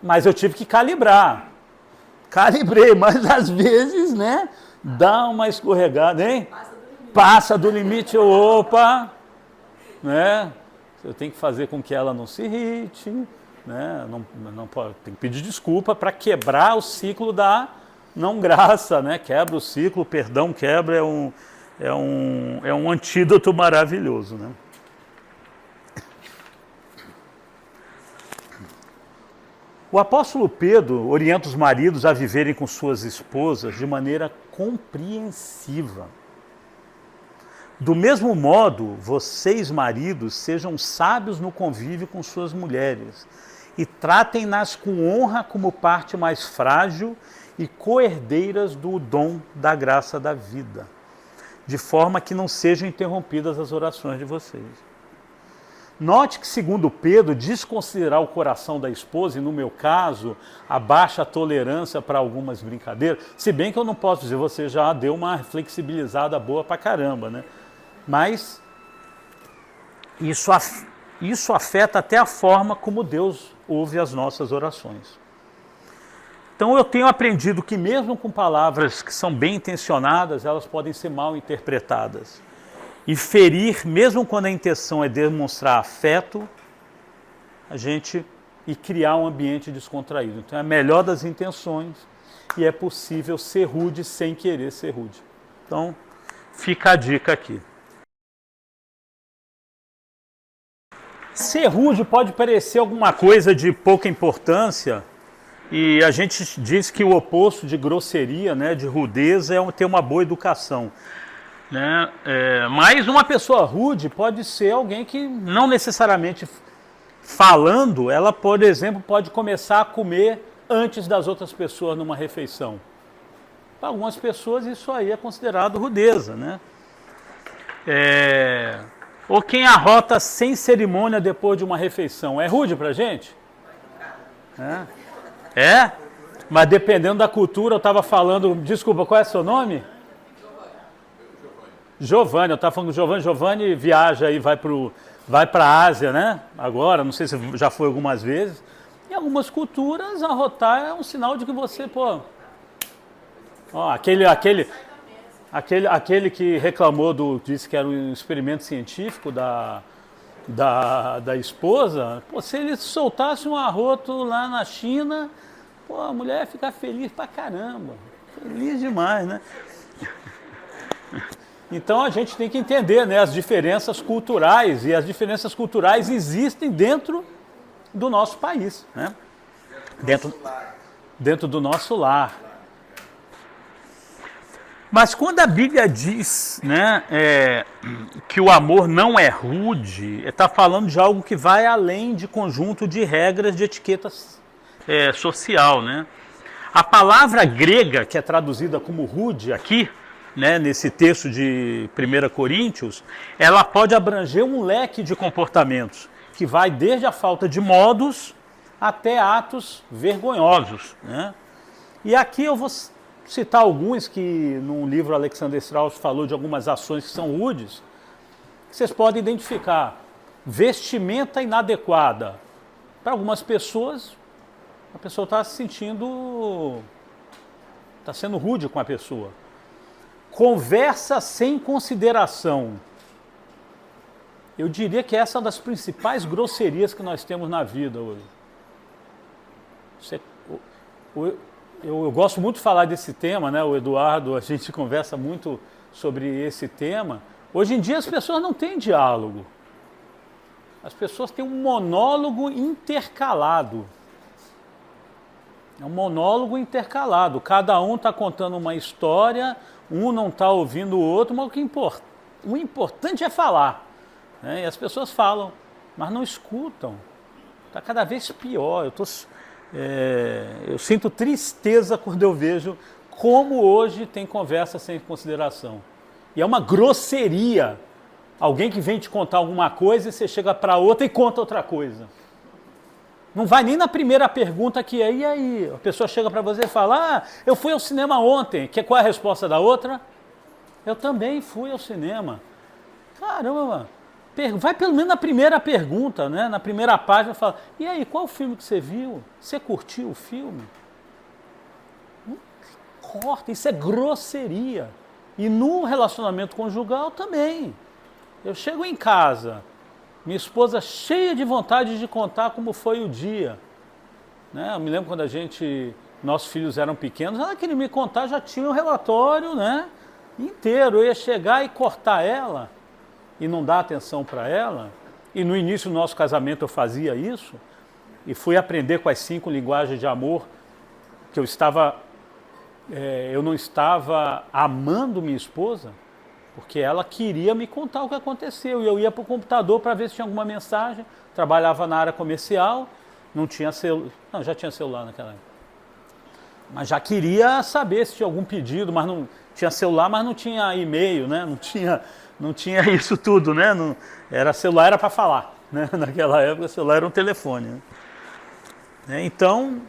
Mas eu tive que calibrar. Calibrei, mas às vezes, né? Dá uma escorregada, hein? Passa do limite, opa! Né? Eu tenho que fazer com que ela não se irrite, né? Não pode, tem que pedir desculpa para quebrar o ciclo da não graça, né? Quebra o ciclo, o perdão quebra, é um antídoto maravilhoso, né? O apóstolo Pedro orienta os maridos a viverem com suas esposas de maneira compreensiva. Do mesmo modo, vocês, maridos, sejam sábios no convívio com suas mulheres e tratem-nas com honra como parte mais frágil e coerdeiras do dom da graça da vida, de forma que não sejam interrompidas as orações de vocês. Note que, segundo Pedro, desconsiderar o coração da esposa, e no meu caso, a baixa tolerância para algumas brincadeiras, se bem que eu não posso dizer, você já deu uma flexibilizada boa pra caramba, né? Mas isso afeta até a forma como Deus ouve as nossas orações. Então eu tenho aprendido que mesmo com palavras que são bem intencionadas, elas podem ser mal interpretadas. E ferir, mesmo quando a intenção é demonstrar afeto, e criar um ambiente descontraído. Então é a melhor das intenções e é possível ser rude sem querer ser rude. Então fica a dica aqui. Ser rude pode parecer alguma coisa de pouca importância, e a gente diz que o oposto de grosseria, né, de rudeza, é ter uma boa educação. Né? Mas uma pessoa rude pode ser alguém que não necessariamente falando, ela, por exemplo, pode começar a comer antes das outras pessoas numa refeição. Para algumas pessoas isso aí é considerado rudeza, né? Ou quem arrota sem cerimônia depois de uma refeição, é rude pra gente? Mas dependendo da cultura, eu estava falando, desculpa, qual é o seu nome? Giovanni, eu estava falando com Giovanni viaja aí, vai para a Ásia, né? Agora, não sei se já foi algumas vezes. Em algumas culturas, arrotar é um sinal de que você, aquele que reclamou disse que era um experimento científico da esposa, se ele soltasse um arroto lá na China, a mulher ia ficar feliz pra caramba. Feliz demais, né? Então a gente tem que entender, né, as diferenças culturais, e as diferenças culturais existem dentro do nosso país, né? Dentro do nosso lar. Mas quando a Bíblia diz, né, que o amor não é rude, está falando de algo que vai além de conjunto de regras de etiqueta social, né? A palavra grega, que é traduzida como rude aqui, né, nesse texto de 1 Coríntios, ela pode abranger um leque de comportamentos, que vai desde a falta de modos até atos vergonhosos, né? E aqui eu vou citar alguns que no livro Alexander Strauss falou de algumas ações que são rudes, que vocês podem identificar. Vestimenta inadequada. Para algumas pessoas, a pessoa está se sentindo, está sendo rude com a pessoa. Conversa sem consideração. Eu diria que essa é uma das principais grosserias que nós temos na vida hoje. Eu gosto muito de falar desse tema, né? O Eduardo, a gente conversa muito sobre esse tema. Hoje em dia as pessoas não têm diálogo. As pessoas têm um monólogo intercalado. É um monólogo intercalado. Cada um está contando uma história, um não está ouvindo o outro, mas o importante é falar, né? E as pessoas falam, mas não escutam. Está cada vez pior. Eu sinto tristeza quando eu vejo como hoje tem conversa sem consideração. E é uma grosseria. Alguém que vem te contar alguma coisa e você chega para outra e conta outra coisa. Não vai nem na primeira pergunta que é, e aí? A pessoa chega para você e fala, eu fui ao cinema ontem. Qual é a resposta da outra? Eu também fui ao cinema. Caramba, vai pelo menos na primeira pergunta, né? Na primeira página, fala, e aí, qual o filme que você viu? Você curtiu o filme? Não corta, isso é grosseria. E no relacionamento conjugal também. Eu chego em casa, minha esposa cheia de vontade de contar como foi o dia. Né? Eu me lembro quando nossos filhos eram pequenos, ela queria me contar, já tinha o relatório, né, inteiro. Eu ia chegar e cortar ela e não dar atenção para ela. E no início do nosso casamento eu fazia isso. E fui aprender com as 5 linguagens de amor que eu não estava amando minha esposa, porque ela queria me contar o que aconteceu. E eu ia para o computador para ver se tinha alguma mensagem. Trabalhava na área comercial, não tinha celular. Não, já tinha celular naquela época. Mas já queria saber se tinha algum pedido, mas não tinha celular, mas não tinha e-mail, né? Não tinha isso tudo, né? Celular era para falar, né? Naquela época, celular era um telefone. Né? Então,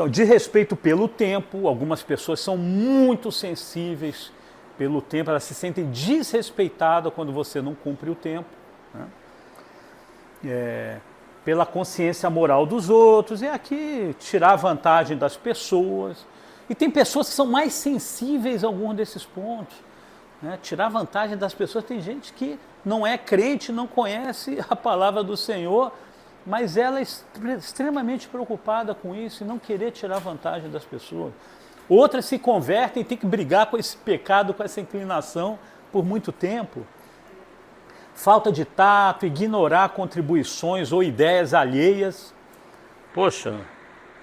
de respeito pelo tempo, algumas pessoas são muito sensíveis pelo tempo, elas se sentem desrespeitadas quando você não cumpre o tempo, né? Pela consciência moral dos outros, aqui tirar vantagem das pessoas. E tem pessoas que são mais sensíveis a algum desses pontos, né? Tirar vantagem das pessoas. Tem gente que não é crente, não conhece a palavra do Senhor, mas ela é extremamente preocupada com isso e não querer tirar vantagem das pessoas. Outras se convertem e tem que brigar com esse pecado, com essa inclinação por muito tempo. Falta de tato, ignorar contribuições ou ideias alheias. Poxa,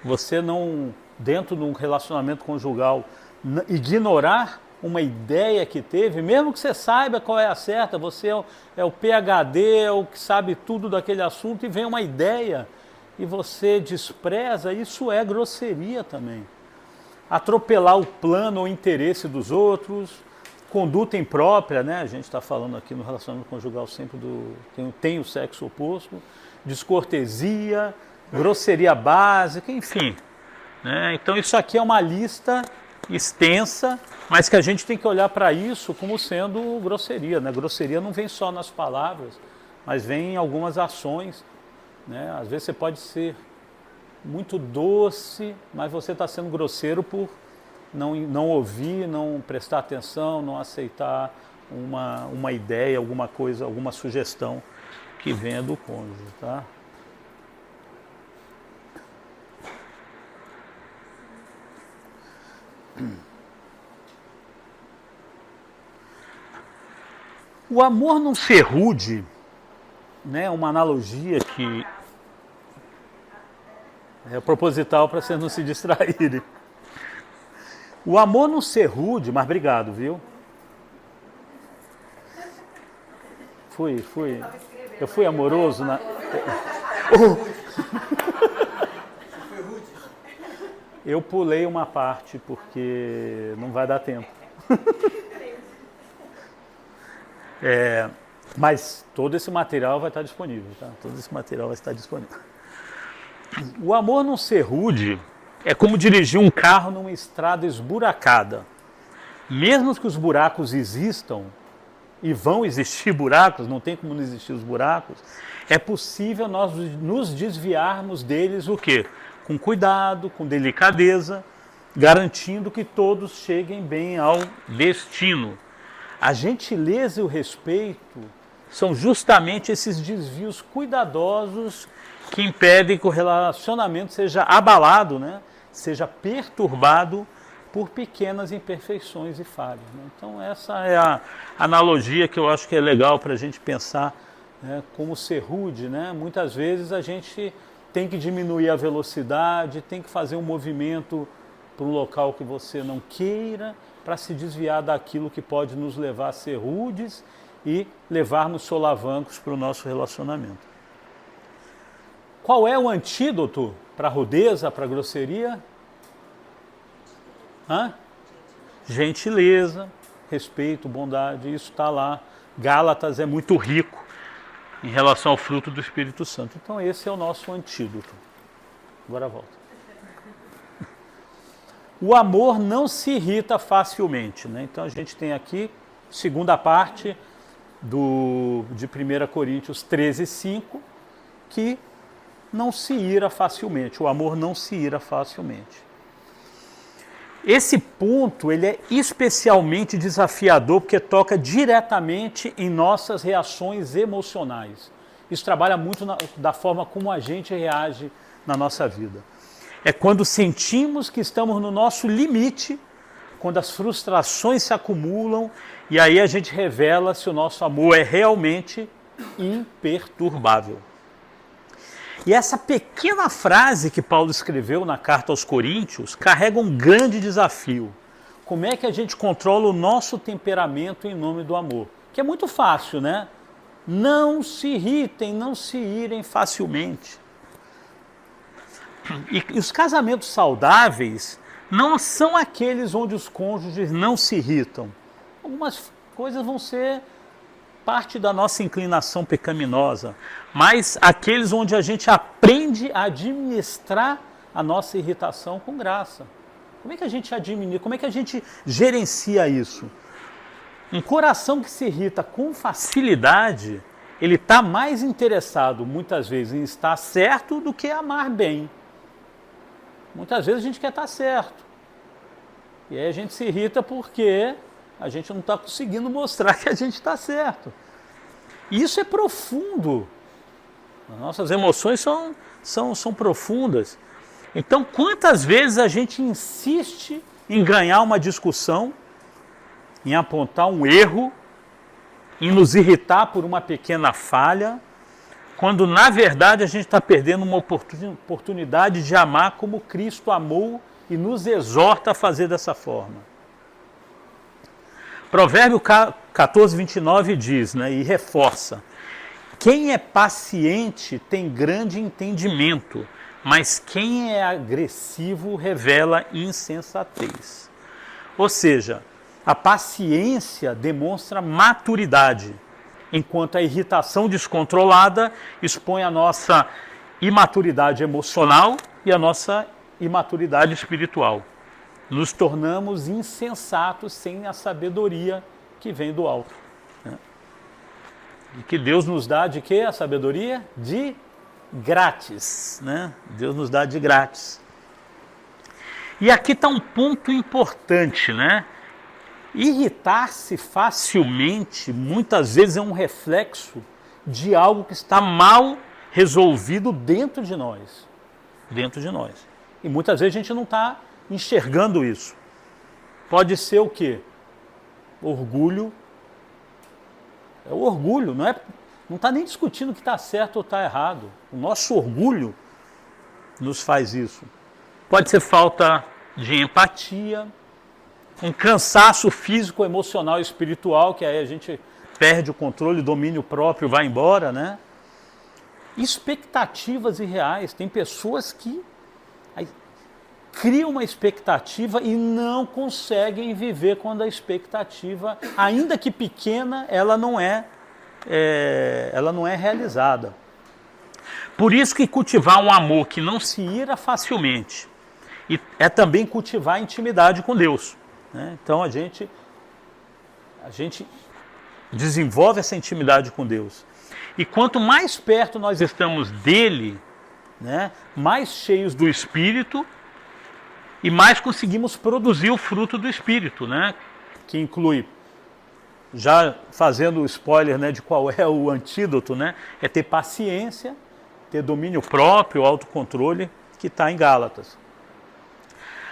você não, dentro de um relacionamento conjugal, ignorar uma ideia que teve, mesmo que você saiba qual é a certa, você é o PhD, é o que sabe tudo daquele assunto, e vem uma ideia e você despreza, isso é grosseria também. Atropelar o plano ou interesse dos outros, conduta imprópria, né? A gente está falando aqui no relacionamento conjugal sempre tem o sexo oposto, descortesia, grosseria básica, enfim. Né? Então isso aqui é uma lista extensa, mas que a gente tem que olhar para isso como sendo grosseria. Né? Grosseria não vem só nas palavras, mas vem em algumas ações. Né? Às vezes você pode ser muito doce, mas você está sendo grosseiro por não ouvir, não prestar atenção, não aceitar uma ideia, alguma coisa, alguma sugestão que venha do cônjuge, tá? O amor não ser rude, né, uma analogia que é proposital para vocês não se distraírem. O amor não ser rude, mas obrigado, viu? Eu fui amoroso na... Eu pulei uma parte porque não vai dar tempo. Mas todo esse material vai estar disponível, tá? Todo esse material vai estar disponível. O amor não ser rude é como dirigir um carro numa estrada esburacada. Mesmo que os buracos existam, e vão existir buracos, não tem como não existir os buracos, é possível nós nos desviarmos deles o quê? Com cuidado, com delicadeza, garantindo que todos cheguem bem ao destino. A gentileza e o respeito são justamente esses desvios cuidadosos que impedem que o relacionamento seja abalado, né? Seja perturbado por pequenas imperfeições e falhas, né? Então essa é a analogia que eu acho que é legal para a gente pensar, né, como ser rude, né? Muitas vezes a gente tem que diminuir a velocidade, tem que fazer um movimento para um local que você não queira, para se desviar daquilo que pode nos levar a ser rudes e levarmos solavancos para o nosso relacionamento. Qual é o antídoto para a rudeza, para a grosseria? Gentileza, respeito, bondade, isso está lá. Gálatas é muito rico em relação ao fruto do Espírito Santo. Então esse é o nosso antídoto. Agora volta. O amor não se irrita facilmente, né? Então a gente tem aqui, segunda parte de 1 Coríntios 13:5, que não se ira facilmente. O amor não se ira facilmente. Esse ponto ele é especialmente desafiador porque toca diretamente em nossas reações emocionais. Isso trabalha muito da forma como a gente reage na nossa vida. É quando sentimos que estamos no nosso limite, quando as frustrações se acumulam e aí a gente revela se o nosso amor é realmente imperturbável. E essa pequena frase que Paulo escreveu na carta aos Coríntios carrega um grande desafio. Como é que a gente controla o nosso temperamento em nome do amor? Que é muito fácil, né? Não se irritem, não se irem facilmente. E os casamentos saudáveis não são aqueles onde os cônjuges não se irritam. Algumas coisas vão ser parte da nossa inclinação pecaminosa, mas aqueles onde a gente aprende a administrar a nossa irritação com graça. Como é que a gente administra? Como é que a gente gerencia isso? Um coração que se irrita com facilidade, ele está mais interessado, muitas vezes, em estar certo do que amar bem. Muitas vezes a gente quer estar certo. E aí a gente se irrita porque a gente não está conseguindo mostrar que a gente está certo. E isso é profundo. As nossas emoções são profundas. Então, quantas vezes a gente insiste em ganhar uma discussão, em apontar um erro, em nos irritar por uma pequena falha, quando na verdade a gente está perdendo uma oportunidade de amar como Cristo amou e nos exorta a fazer dessa forma. Provérbio 14:29 diz, né, e reforça: quem é paciente tem grande entendimento, mas quem é agressivo revela insensatez. Ou seja, a paciência demonstra maturidade, enquanto a irritação descontrolada expõe a nossa imaturidade emocional e a nossa imaturidade espiritual. Nos tornamos insensatos sem a sabedoria que vem do alto. Né? E que Deus nos dá de quê? A sabedoria? De grátis. Né? Deus nos dá de grátis. E aqui está um ponto importante, né? Irritar-se facilmente, muitas vezes é um reflexo de algo que está mal resolvido dentro de nós. Dentro de nós. E muitas vezes a gente não está enxergando isso. Pode ser o quê? Orgulho, É o orgulho, não está nem discutindo o que está certo ou está errado. O nosso orgulho nos faz isso. Pode ser falta de empatia, um cansaço físico, emocional e espiritual, que aí a gente perde o controle, o domínio próprio vai embora, né? Expectativas irreais. Tem pessoas que criam uma expectativa e não conseguem viver quando a expectativa, ainda que pequena, ela não é realizada. Por isso que cultivar um amor que não se ira facilmente é também cultivar a intimidade com Deus, né? Então a gente desenvolve essa intimidade com Deus. E quanto mais perto nós estamos dele, né, mais cheios do Espírito, e mais conseguimos produzir o fruto do Espírito, né? Que inclui, já fazendo o spoiler, né, de qual é o antídoto, né? É ter paciência, ter domínio próprio, autocontrole, que está em Gálatas.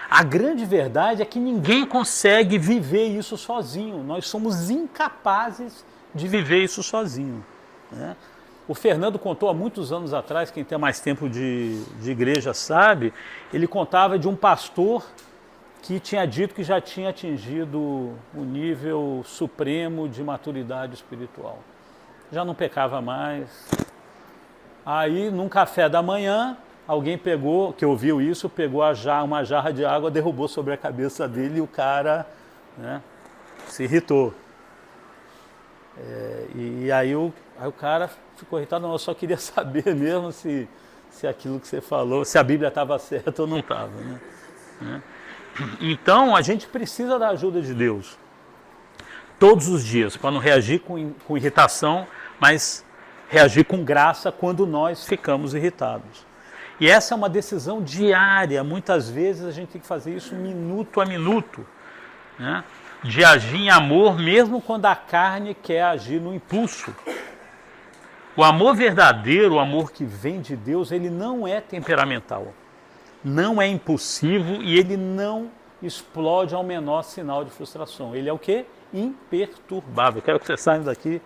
A grande verdade é que ninguém consegue viver isso sozinho. Nós somos incapazes de viver isso sozinho, né? O Fernando contou há muitos anos atrás, quem tem mais tempo de igreja sabe, ele contava de um pastor que tinha dito que já tinha atingido o nível supremo de maturidade espiritual. Já não pecava mais. Aí, num café da manhã, alguém pegou, que ouviu isso, pegou uma jarra de água, derrubou sobre a cabeça dele e o cara, né, se irritou. E aí o cara ficou irritado. Não, eu só queria saber mesmo se aquilo que você falou, se a Bíblia estava certa ou não estava, né? Então a gente precisa da ajuda de Deus todos os dias, para não reagir com irritação, mas reagir com graça quando nós ficamos irritados. E essa é uma decisão diária. Muitas vezes a gente tem que fazer isso minuto a minuto, né? De agir em amor, mesmo quando a carne quer agir no impulso. O amor verdadeiro, o amor que vem de Deus, ele não é temperamental, não é impulsivo e ele não explode ao menor sinal de frustração. Ele é o quê? Imperturbável. Quero que você saia daqui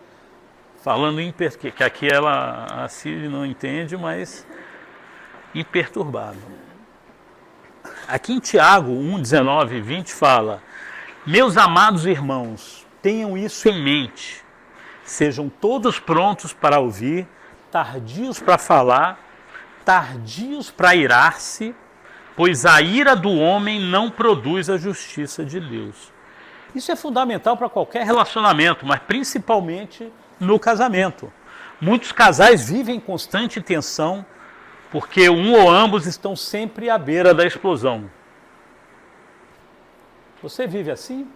falando que aqui a Ciri não entende, mas imperturbável. Aqui em Tiago 1, 19 e 20 fala: meus amados irmãos, tenham isso em mente, sejam todos prontos para ouvir, tardios para falar, tardios para irar-se, pois a ira do homem não produz a justiça de Deus. Isso é fundamental para qualquer relacionamento, mas principalmente no casamento. Muitos casais vivem em constante tensão, porque um ou ambos estão sempre à beira da explosão. Você vive assim?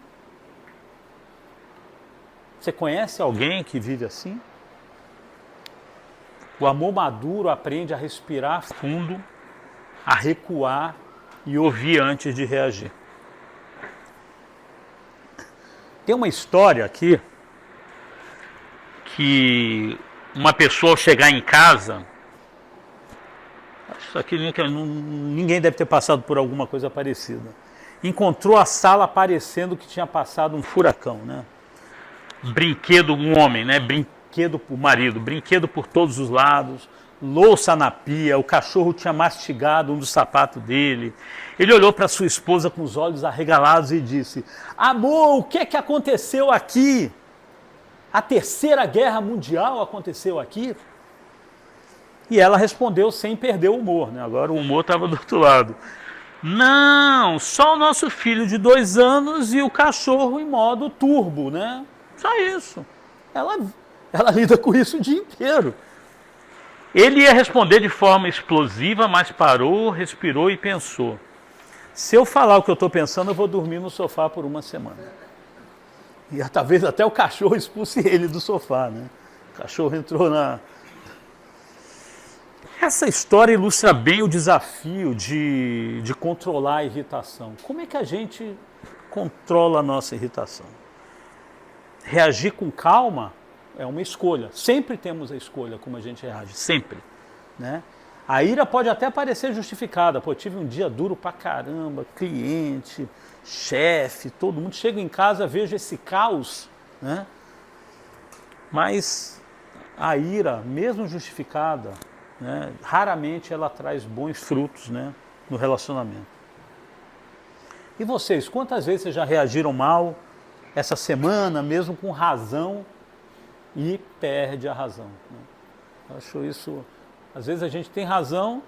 Você conhece alguém que vive assim? O amor maduro aprende a respirar fundo, a recuar e ouvir antes de reagir. Tem uma história aqui que uma pessoa ao chegar em casa, isso aqui ninguém deve ter passado por alguma coisa parecida, encontrou a sala parecendo que tinha passado um furacão, né? Brinquedo, um homem, né? Brinquedo por marido, brinquedo por todos os lados, louça na pia, o cachorro tinha mastigado um dos sapatos dele. Ele olhou para sua esposa com os olhos arregalados e disse: amor, o que é que aconteceu aqui? A Terceira Guerra Mundial aconteceu aqui? E ela respondeu sem perder o humor, né? Agora o humor estava do outro lado. Não, só o nosso filho de 2 anos e o cachorro em modo turbo, né? Só isso. Ela lida com isso o dia inteiro. Ele ia responder de forma explosiva, mas parou, respirou e pensou: se eu falar o que eu estou pensando, eu vou dormir no sofá por 1 semana. E talvez até o cachorro expulse ele do sofá, né? O cachorro entrou na... Essa história ilustra bem o desafio de controlar a irritação. Como é que a gente controla a nossa irritação? Reagir com calma é uma escolha. Sempre temos a escolha como a gente reage, sempre, né? A ira pode até parecer justificada. Pô, tive um dia duro pra caramba, cliente, chefe, todo mundo. Chego em casa, vejo esse caos, né? Mas a ira, mesmo justificada, né, raramente ela traz bons frutos, né, no relacionamento. E vocês, quantas vezes vocês já reagiram mal essa semana, mesmo com razão, e perde a razão? Né? Eu acho isso... Às vezes a gente tem razão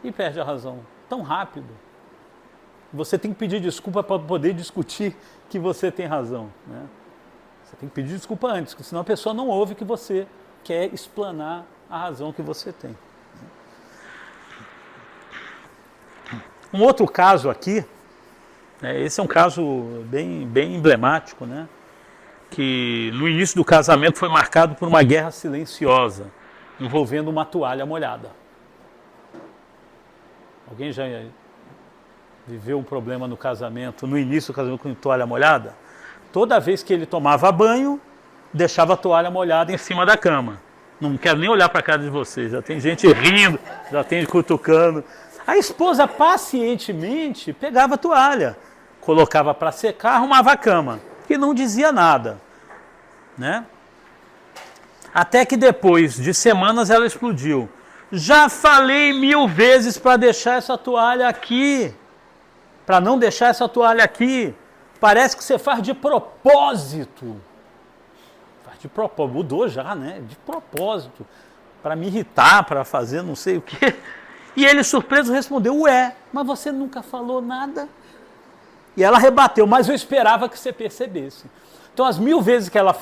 e perde a razão. Tão rápido. Você tem que pedir desculpa para poder discutir que você tem razão. Né? Você tem que pedir desculpa antes, porque senão a pessoa não ouve que você quer explanar a razão que você tem. Um outro caso aqui, né, esse é um caso bem emblemático, né, que no início do casamento foi marcado por uma guerra silenciosa, envolvendo uma toalha molhada. Alguém já viveu um problema no casamento, no início do casamento com toalha molhada? Toda vez que ele tomava banho, deixava a toalha molhada em cima da cama. Não quero nem olhar para a cara de vocês, já tem gente rindo, já tem cutucando. A esposa pacientemente pegava a toalha, colocava para secar, arrumava a cama, e não dizia nada, né? Até que depois de semanas ela explodiu. Já falei 1000 vezes para deixar essa toalha aqui, para não deixar essa toalha aqui. Parece que você faz de propósito. Faz de propósito, mudou já, né? De propósito, para me irritar, para fazer não sei o quê. E ele, surpreso, respondeu, ué, mas você nunca falou nada? E ela rebateu, mas eu esperava que você percebesse. Então, as 1000 vezes que ela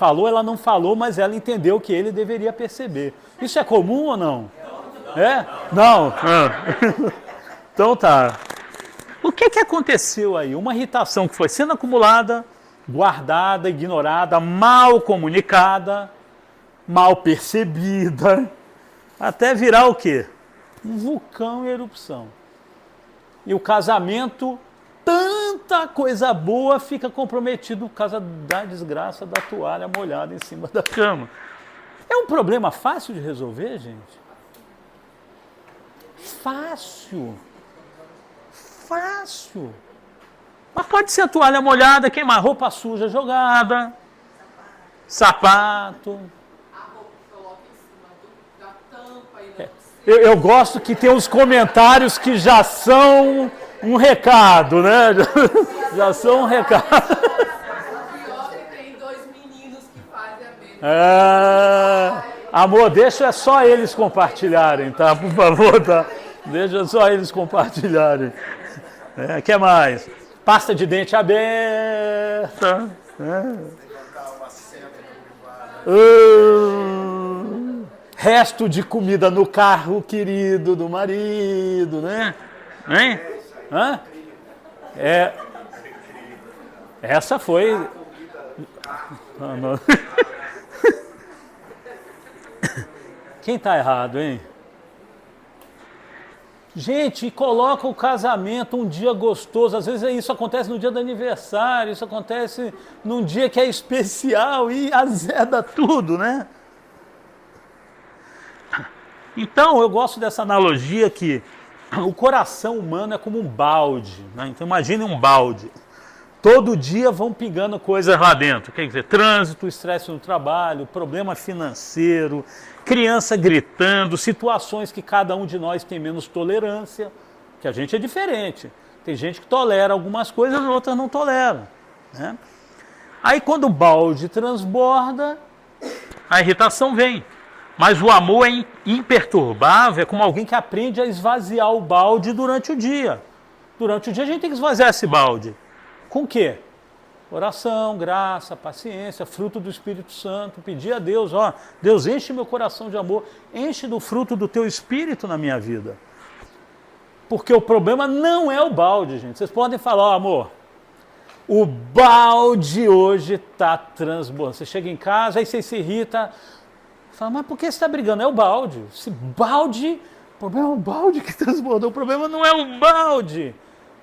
não falou, mas ela entendeu que ele deveria perceber. Isso é comum ou não? É? Não? Então tá. O que aconteceu aí? Uma irritação que foi sendo acumulada, guardada, ignorada, mal comunicada, mal percebida, até virar o quê? Um vulcão em erupção. E o casamento, tanta coisa boa fica comprometido por causa da desgraça da toalha molhada em cima da cama. É um problema fácil de resolver, gente? Fácil. Fácil. Mas pode ser a toalha molhada, queimar roupa suja jogada, sapato. A roupa coloca em cima da tampa e não Eu gosto que tem os comentários que já são um recado, né? Já são um recado. O pior é que tem 2 meninos que fazem a mesma. Amor, deixa só eles compartilharem, tá? Por favor, tá? Deixa só eles compartilharem. Que mais? Pasta de dente aberta. Resto de comida no carro querido do marido, né? Hein? Hã? Essa foi... Quem tá errado, hein? Gente, coloca o casamento um dia gostoso. Às vezes isso acontece no dia do aniversário, isso acontece num dia que é especial e azeda tudo, né? Então, eu gosto dessa analogia que o coração humano é como um balde, né? Então, imagine um balde. Todo dia vão pingando coisas lá dentro. Quer dizer, trânsito, estresse no trabalho, problema financeiro, criança gritando, situações que cada um de nós tem menos tolerância, que a gente é diferente. Tem gente que tolera algumas coisas, outras não toleram, né? Aí quando o balde transborda, a irritação vem. Mas o amor é imperturbável, é como alguém que aprende a esvaziar o balde durante o dia. Durante o dia a gente tem que esvaziar esse balde. Com o quê? Oração, graça, paciência, fruto do Espírito Santo. Pedir a Deus, ó, Deus, enche meu coração de amor, enche do fruto do teu Espírito na minha vida. Porque o problema não é o balde, gente. Vocês podem falar, ó, amor, o balde hoje está transbordando. Você chega em casa, aí você se irrita, fala, mas por que você está brigando? É o balde. Esse balde, o problema é o balde que transbordou, o problema não é o balde.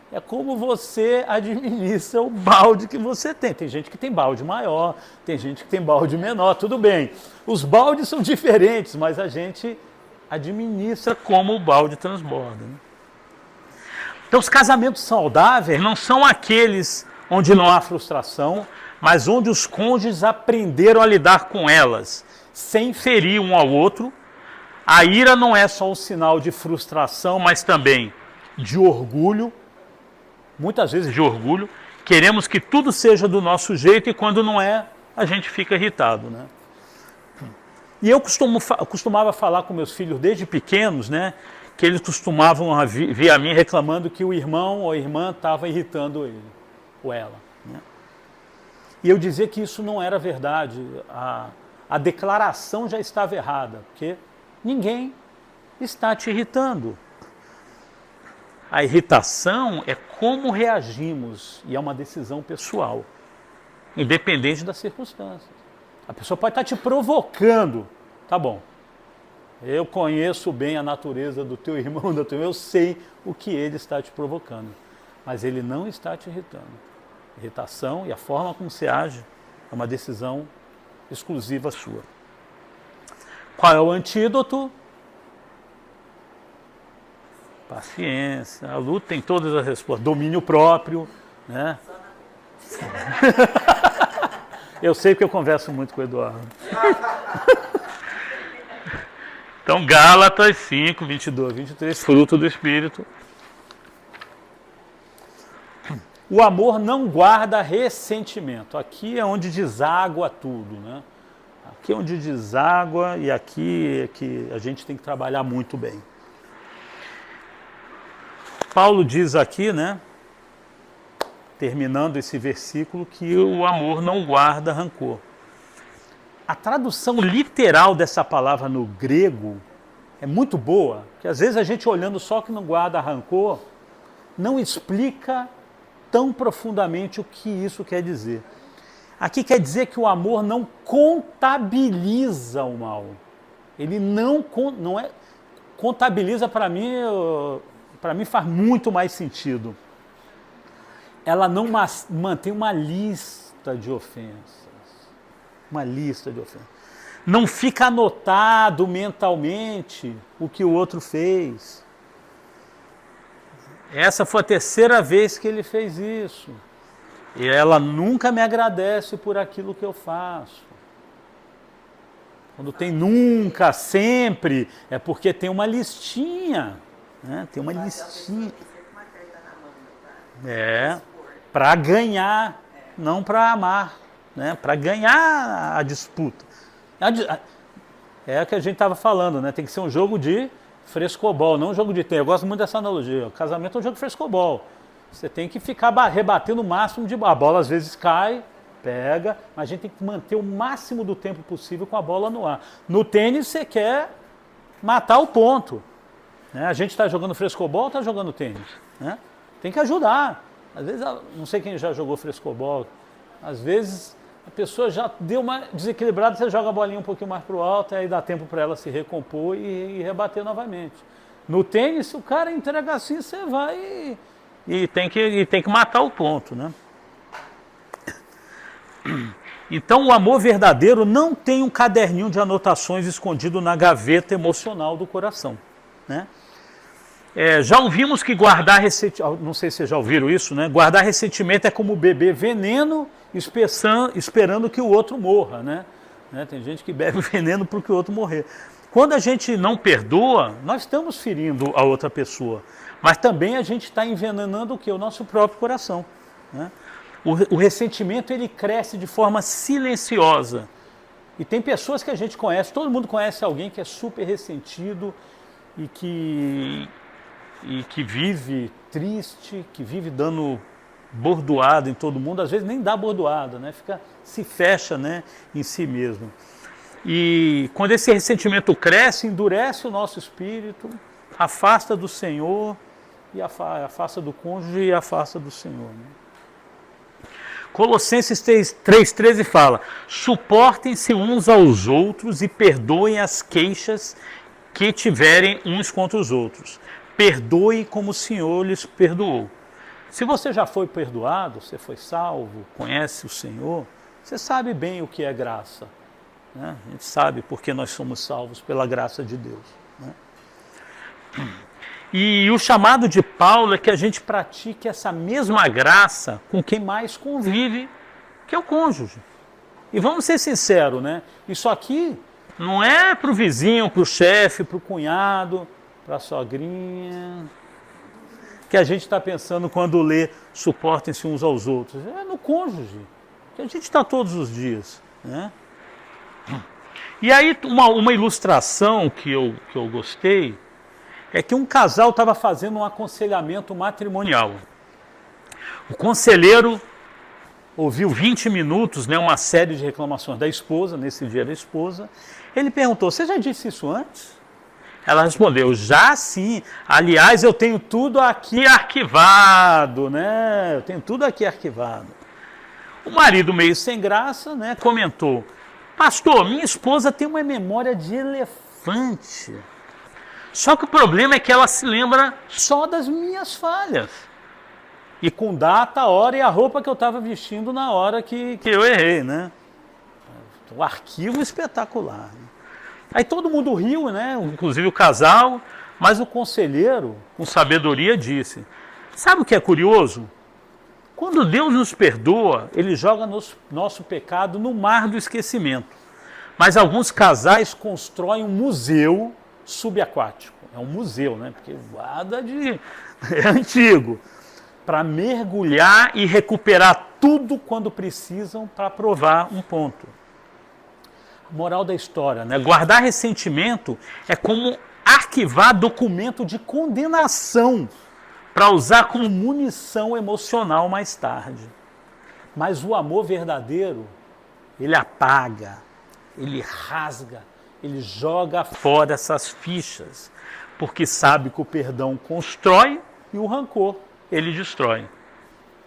É como você administra o balde que você tem. Tem gente que tem balde maior, tem gente que tem balde menor, tudo bem. Os baldes são diferentes, mas a gente administra como o balde transborda, né? Então, os casamentos saudáveis não são aqueles onde não há frustração, mas onde os cônjuges aprenderam a lidar com elas, sem ferir um ao outro. A ira não é só um sinal de frustração, mas também de orgulho, muitas vezes de orgulho. Queremos que tudo seja do nosso jeito e quando não é, a gente fica irritado, né? E eu costumava falar com meus filhos desde pequenos, né, que eles costumavam vir a mim reclamando que o irmão ou a irmã estava irritando ele, ou ela, né? E eu dizia que isso não era verdade, a declaração já estava errada, porque ninguém está te irritando. A irritação é como reagimos e é uma decisão pessoal, independente das circunstâncias. A pessoa pode estar te provocando, tá bom. Eu conheço bem a natureza do teu irmão, do teu irmão, eu sei o que ele está te provocando, mas ele não está te irritando. Irritação e a forma como você age é uma decisão exclusiva sua. Qual é o antídoto? Paciência. A luta tem todas as respostas. Domínio próprio, né? Eu sei porque eu converso muito com o Eduardo. Então, Gálatas 5, 22, 23, fruto do Espírito. O amor não guarda ressentimento. Aqui é onde deságua tudo, né? Aqui é onde deságua e aqui é que a gente tem que trabalhar muito bem. Paulo diz aqui, né, terminando esse versículo, que o amor não guarda rancor. A tradução literal dessa palavra no grego é muito boa, que às vezes a gente olhando só que não guarda rancor, não explica tão profundamente o que isso quer dizer. Aqui quer dizer que o amor não contabiliza o mal. Ele não é contabiliza, para mim faz muito mais sentido. Ela não mantém uma lista de ofensas. Uma lista de ofensas. Não fica anotado mentalmente o que o outro fez. Essa foi a terceira vez que ele fez isso. E ela nunca me agradece por aquilo que eu faço. Quando tem nunca, sempre, é porque tem uma listinha. Né? Tem uma listinha. Para ganhar, não para amar, né? Para ganhar a disputa. É o que a gente estava falando, né? Tem que ser um jogo de frescobol, não um jogo de tênis. Eu gosto muito dessa analogia. O casamento é um jogo de frescobol. Você tem que ficar rebatendo o máximo de bola. A bola às vezes cai, pega, mas a gente tem que manter o máximo do tempo possível com a bola no ar. No tênis você quer matar o ponto. Né? A gente está jogando frescobol ou está jogando tênis? Né? Tem que ajudar. Às vezes, não sei quem já jogou frescobol, às vezes a pessoa já deu uma desequilibrada, você joga a bolinha um pouquinho mais para o alto, e aí dá tempo para ela se recompor e rebater novamente. No tênis, se o cara entrega assim, você vai e tem que matar o ponto, né? Então, o amor verdadeiro não tem um caderninho de anotações escondido na gaveta emocional do coração, né? Já ouvimos que guardar ressentimento, não sei se vocês já ouviram isso, né? Guardar ressentimento é como beber veneno esperando que o outro morra, né? Tem gente que bebe veneno para que o outro morrer. Quando a gente não perdoa, nós estamos ferindo a outra pessoa, mas também a gente está envenenando o quê? O nosso próprio coração, né? O ressentimento, ele cresce de forma silenciosa. E tem pessoas que a gente conhece, todo mundo conhece alguém que é super ressentido e que vive triste, que vive dando bordoada em todo mundo, às vezes nem dá bordoada, né? Se fecha, né, em si mesmo. E quando esse ressentimento cresce, endurece o nosso espírito, afasta do Senhor, e afasta do cônjuge e afasta do Senhor, né? Colossenses 3,13 fala: suportem-se uns aos outros e perdoem as queixas que tiverem uns contra os outros. Perdoe como o Senhor lhes perdoou. Se você já foi perdoado, você foi salvo, conhece o Senhor, você sabe bem o que é graça, né? A gente sabe porque nós somos salvos pela graça de Deus, né? E o chamado de Paulo é que a gente pratique essa mesma graça com quem mais convive, que é o cônjuge. E vamos ser sinceros, né? Isso aqui Não é para o vizinho, para o chefe, para o cunhado, para a sogrinha, que a gente está pensando quando lê suportem-se uns aos outros. É no cônjuge, que a gente está todos os dias, né? E aí uma ilustração que eu gostei é que um casal estava fazendo um aconselhamento matrimonial. O conselheiro ouviu 20 minutos, né, uma série de reclamações da esposa, nesse dia da esposa. Ele perguntou, você já disse isso antes? Ela respondeu, já sim. Aliás, eu tenho tudo aqui arquivado, né? Eu tenho tudo aqui arquivado. O marido, meio sem graça, né, comentou, pastor, minha esposa tem uma memória de elefante. Só que o problema é que ela se lembra só das minhas falhas. E com data, hora e a roupa que eu estava vestindo na hora que eu errei, né? O arquivo espetacular. Aí todo mundo riu, né? Inclusive o casal, mas o conselheiro, com sabedoria, disse, sabe o que é curioso? Quando Deus nos perdoa, Ele joga nosso pecado no mar do esquecimento. Mas alguns casais constroem um museu subaquático. É um museu, né? Porque guarda é antigo. Para mergulhar e recuperar tudo quando precisam para provar um ponto. Moral da história, né? Guardar ressentimento é como arquivar documento de condenação para usar como munição emocional mais tarde. Mas o amor verdadeiro, ele apaga, ele rasga, ele joga fora essas fichas, porque sabe que o perdão constrói e o rancor ele destrói.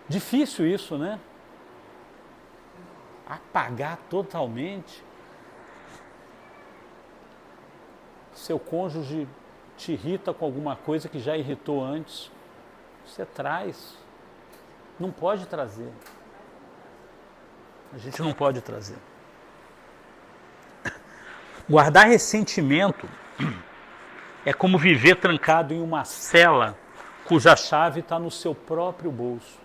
Difícil isso, né? Apagar totalmente. Seu cônjuge te irrita com alguma coisa que já irritou antes, você traz. Não pode trazer. A gente não pode trazer. Guardar ressentimento é como viver trancado em uma cela cuja chave está no seu próprio bolso.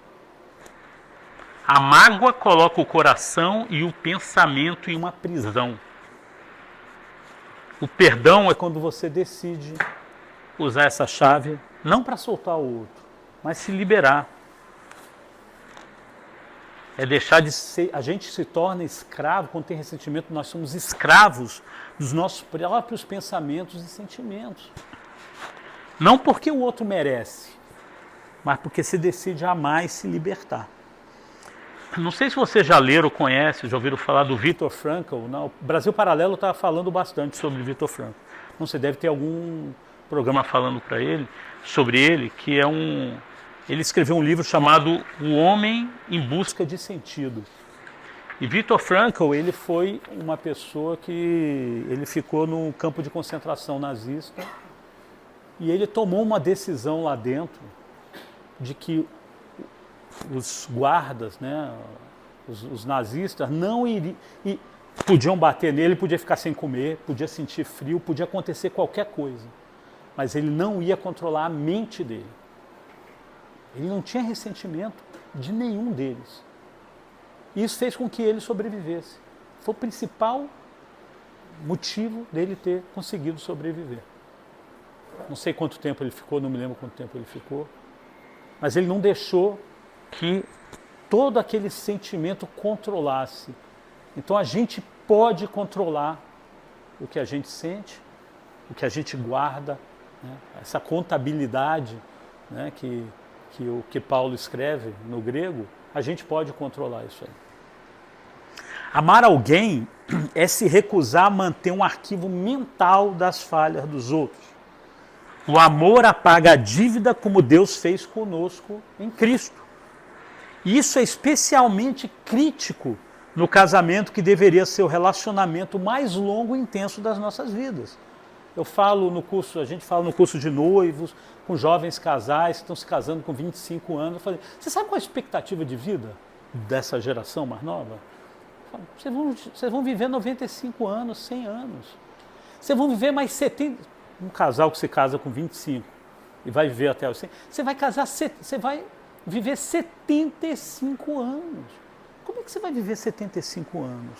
A mágoa coloca o coração e o pensamento em uma prisão. O perdão é quando você decide usar essa chave, não para soltar o outro, mas se liberar. É deixar de ser, a gente se torna escravo, quando tem ressentimento, nós somos escravos dos nossos próprios pensamentos e sentimentos. Não porque o outro merece, mas porque se decide amar e se libertar. Não sei se vocês já leram ou conhecem, já ouviram falar do Viktor Frankl. Não, o Brasil Paralelo está falando bastante sobre o Viktor Frankl. Não sei, deve ter algum programa falando para ele, sobre ele, que é ele escreveu um livro chamado O Homem em Busca de Sentido. E Viktor Frankl, ele foi uma pessoa que ele ficou no campo de concentração nazista e ele tomou uma decisão lá dentro de que os guardas, né, os nazistas, não iriam, podiam bater nele, podia ficar sem comer, podia sentir frio, podia acontecer qualquer coisa, mas ele não ia controlar a mente dele. Ele não tinha ressentimento de nenhum deles. Isso fez com que ele sobrevivesse. Foi o principal motivo dele ter conseguido sobreviver. Não sei quanto tempo ele ficou, não me lembro quanto tempo ele ficou, mas ele não deixou que todo aquele sentimento controlasse. Então a gente pode controlar o que a gente sente, o que a gente guarda, né? Essa contabilidade, né, que Paulo escreve no grego, a gente pode controlar isso aí. Amar alguém é se recusar a manter um arquivo mental das falhas dos outros. O amor apaga a dívida como Deus fez conosco em Cristo. E isso é especialmente crítico no casamento, que deveria ser o relacionamento mais longo e intenso das nossas vidas. Eu falo no curso, a gente fala no curso de noivos, com jovens casais que estão se casando com 25 anos. Eu falei, você sabe qual é a expectativa de vida dessa geração mais nova? Eu falo, vocês vão viver 95 anos, 100 anos. Vocês vão viver mais 70. Um casal que se casa com 25 e vai viver até os 100, você vai viver 75 anos. Como é que você vai viver 75 anos?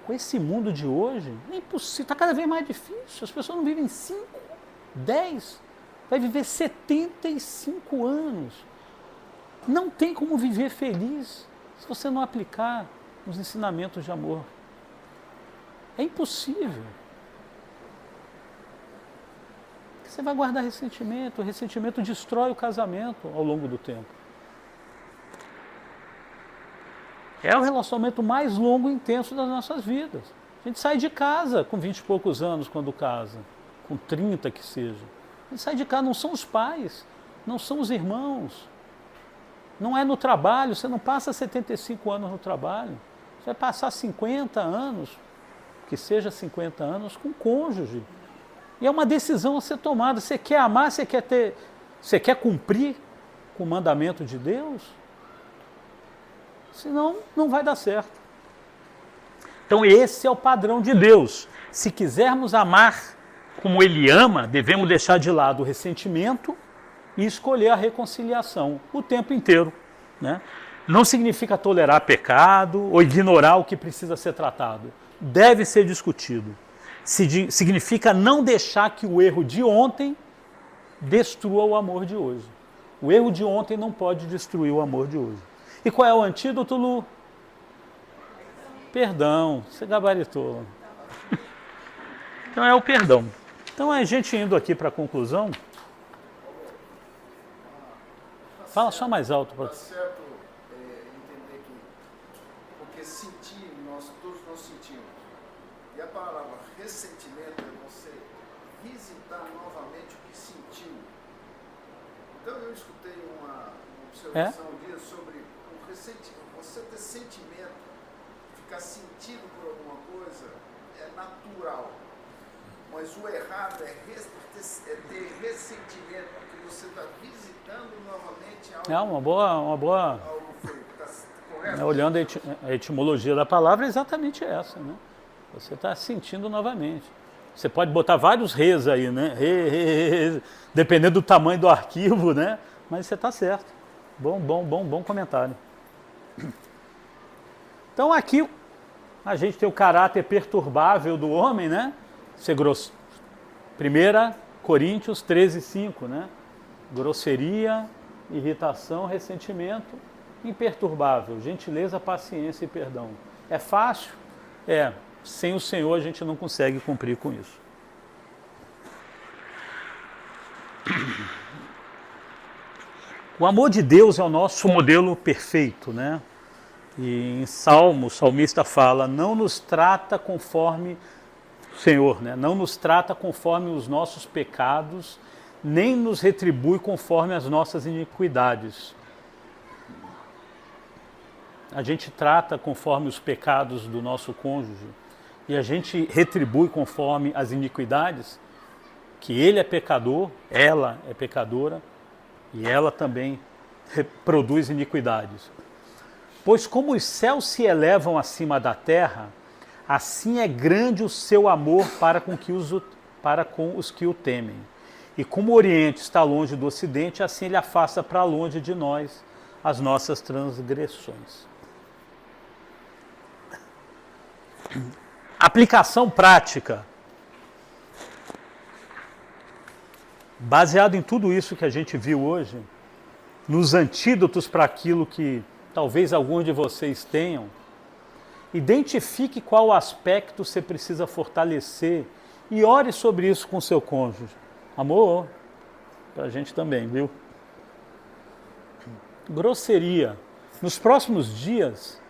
com esse mundo de hoje, é impossível, está cada vez mais difícil. As pessoas não vivem 5, 10, vai viver 75 anos. Não tem como viver feliz se você não aplicar os ensinamentos de amor. É impossível. Você vai guardar ressentimento, o ressentimento destrói o casamento ao longo do tempo. É o relacionamento mais longo e intenso das nossas vidas. A gente sai de casa com 20 e poucos anos quando casa, com 30 que seja. A gente sai de casa, não são os pais, não são os irmãos, não é no trabalho, você não passa 75 anos no trabalho, você vai passar 50 anos, que seja 50 anos, com o cônjuge. E é uma decisão a ser tomada. Você quer amar, você quer cumprir com o mandamento de Deus? Senão, não vai dar certo. Então esse é o padrão de Deus. Se quisermos amar como Ele ama, devemos deixar de lado o ressentimento e escolher a reconciliação o tempo inteiro, né? Não significa tolerar pecado ou ignorar o que precisa ser tratado. Deve ser discutido. Significa não deixar que o erro de ontem destrua o amor de hoje. O erro de ontem não pode destruir o amor de hoje. E qual é o antídoto, Lu? Perdão. Você gabaritou. Então é o perdão. Então a gente indo aqui para a conclusão. Fala só mais alto. Está certo entender que, porque sentir, todos nós sentimos. E a palavra ressentimento é você visitar novamente o que sentiu. Então eu escutei uma observação um dia sobre o ressentimento. Você ter sentimento, ficar sentido por alguma coisa, é natural. Mas o errado é ter ressentimento, porque você está visitando novamente algo. É uma boa. Algo tá correto? Olhando a etimologia da palavra, é exatamente essa, né? Você está sentindo novamente. Você pode botar vários res aí, né? Dependendo do tamanho do arquivo, né? Mas você está certo. Bom comentário. Então aqui a gente tem o caráter perturbável do homem, né? Ser grosso. 1 Coríntios 13:5, né? Grosseria, irritação, ressentimento, imperturbável, gentileza, paciência e perdão. É fácil? É. Sem o Senhor a gente não consegue cumprir com isso. O amor de Deus é o nosso modelo perfeito, né? E em Salmo, o salmista fala, não nos trata conforme o Senhor, né? Não nos trata conforme os nossos pecados, nem nos retribui conforme as nossas iniquidades. A gente trata conforme os pecados do nosso cônjuge e a gente retribui conforme as iniquidades, que ele é pecador, ela é pecadora e ela também reproduz iniquidades. Pois como os céus se elevam acima da terra, assim é grande o seu amor para com os que o temem. E como o Oriente está longe do Ocidente, assim ele afasta para longe de nós as nossas transgressões. Aplicação prática. Baseado em tudo isso que a gente viu hoje, nos antídotos para aquilo que talvez alguns de vocês tenham, identifique qual aspecto você precisa fortalecer e ore sobre isso com seu cônjuge. Amor, para a gente também, viu? Grosseria. Nos próximos dias,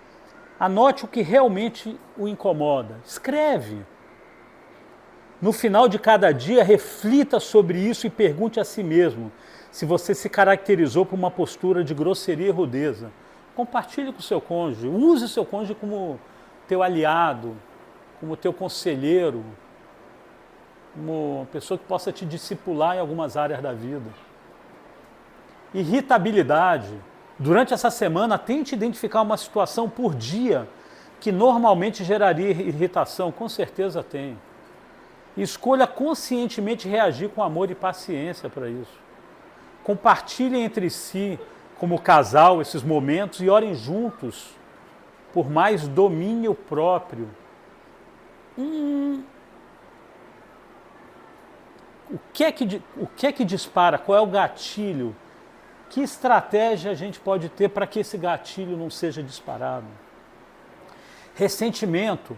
anote o que realmente o incomoda. Escreve. No final de cada dia, reflita sobre isso e pergunte a si mesmo se você se caracterizou por uma postura de grosseria e rudeza. Compartilhe com o seu cônjuge. Use o seu cônjuge como teu aliado, como teu conselheiro, como uma pessoa que possa te discipular em algumas áreas da vida. Irritabilidade. Durante essa semana, tente identificar uma situação por dia que normalmente geraria irritação. Com certeza tem. Escolha conscientemente reagir com amor e paciência para isso. Compartilhem entre si, como casal, esses momentos e orem juntos por mais domínio próprio O que é que dispara? Qual é o gatilho? Que estratégia a gente pode ter para que esse gatilho não seja disparado? Ressentimento.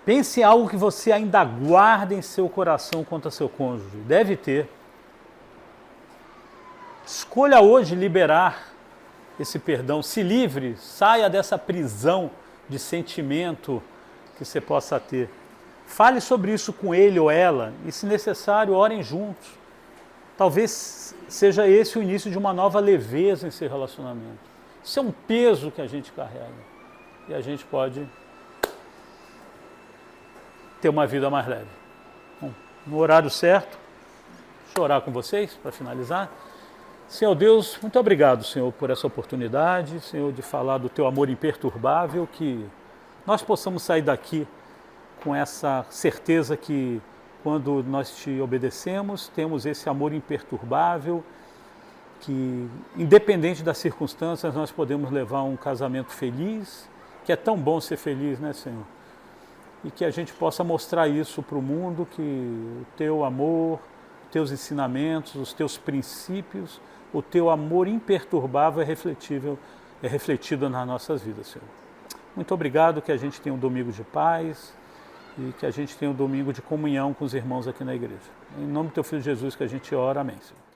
Pense em algo que você ainda guarda em seu coração contra seu cônjuge. Deve ter. Escolha hoje liberar esse perdão. Se livre, saia dessa prisão de sentimento que você possa ter. Fale sobre isso com ele ou ela e, se necessário, orem juntos. Talvez seja esse o início de uma nova leveza em seu relacionamento. Isso é um peso que a gente carrega. E a gente pode ter uma vida mais leve. Bom, no horário certo, deixa eu orar com vocês para finalizar. Senhor Deus, muito obrigado, Senhor, por essa oportunidade, Senhor, de falar do Teu amor imperturbável, que nós possamos sair daqui com essa certeza que quando nós Te obedecemos, temos esse amor imperturbável, que independente das circunstâncias nós podemos levar um casamento feliz, que é tão bom ser feliz, né, Senhor? E que a gente possa mostrar isso para o mundo, que o Teu amor, os Teus ensinamentos, os Teus princípios, o Teu amor imperturbável é refletido nas nossas vidas, Senhor. Muito obrigado, que a gente tenha um domingo de paz e que a gente tenha um domingo de comunhão com os irmãos aqui na igreja. Em nome do Teu Filho Jesus que a gente ora, amém, Senhor.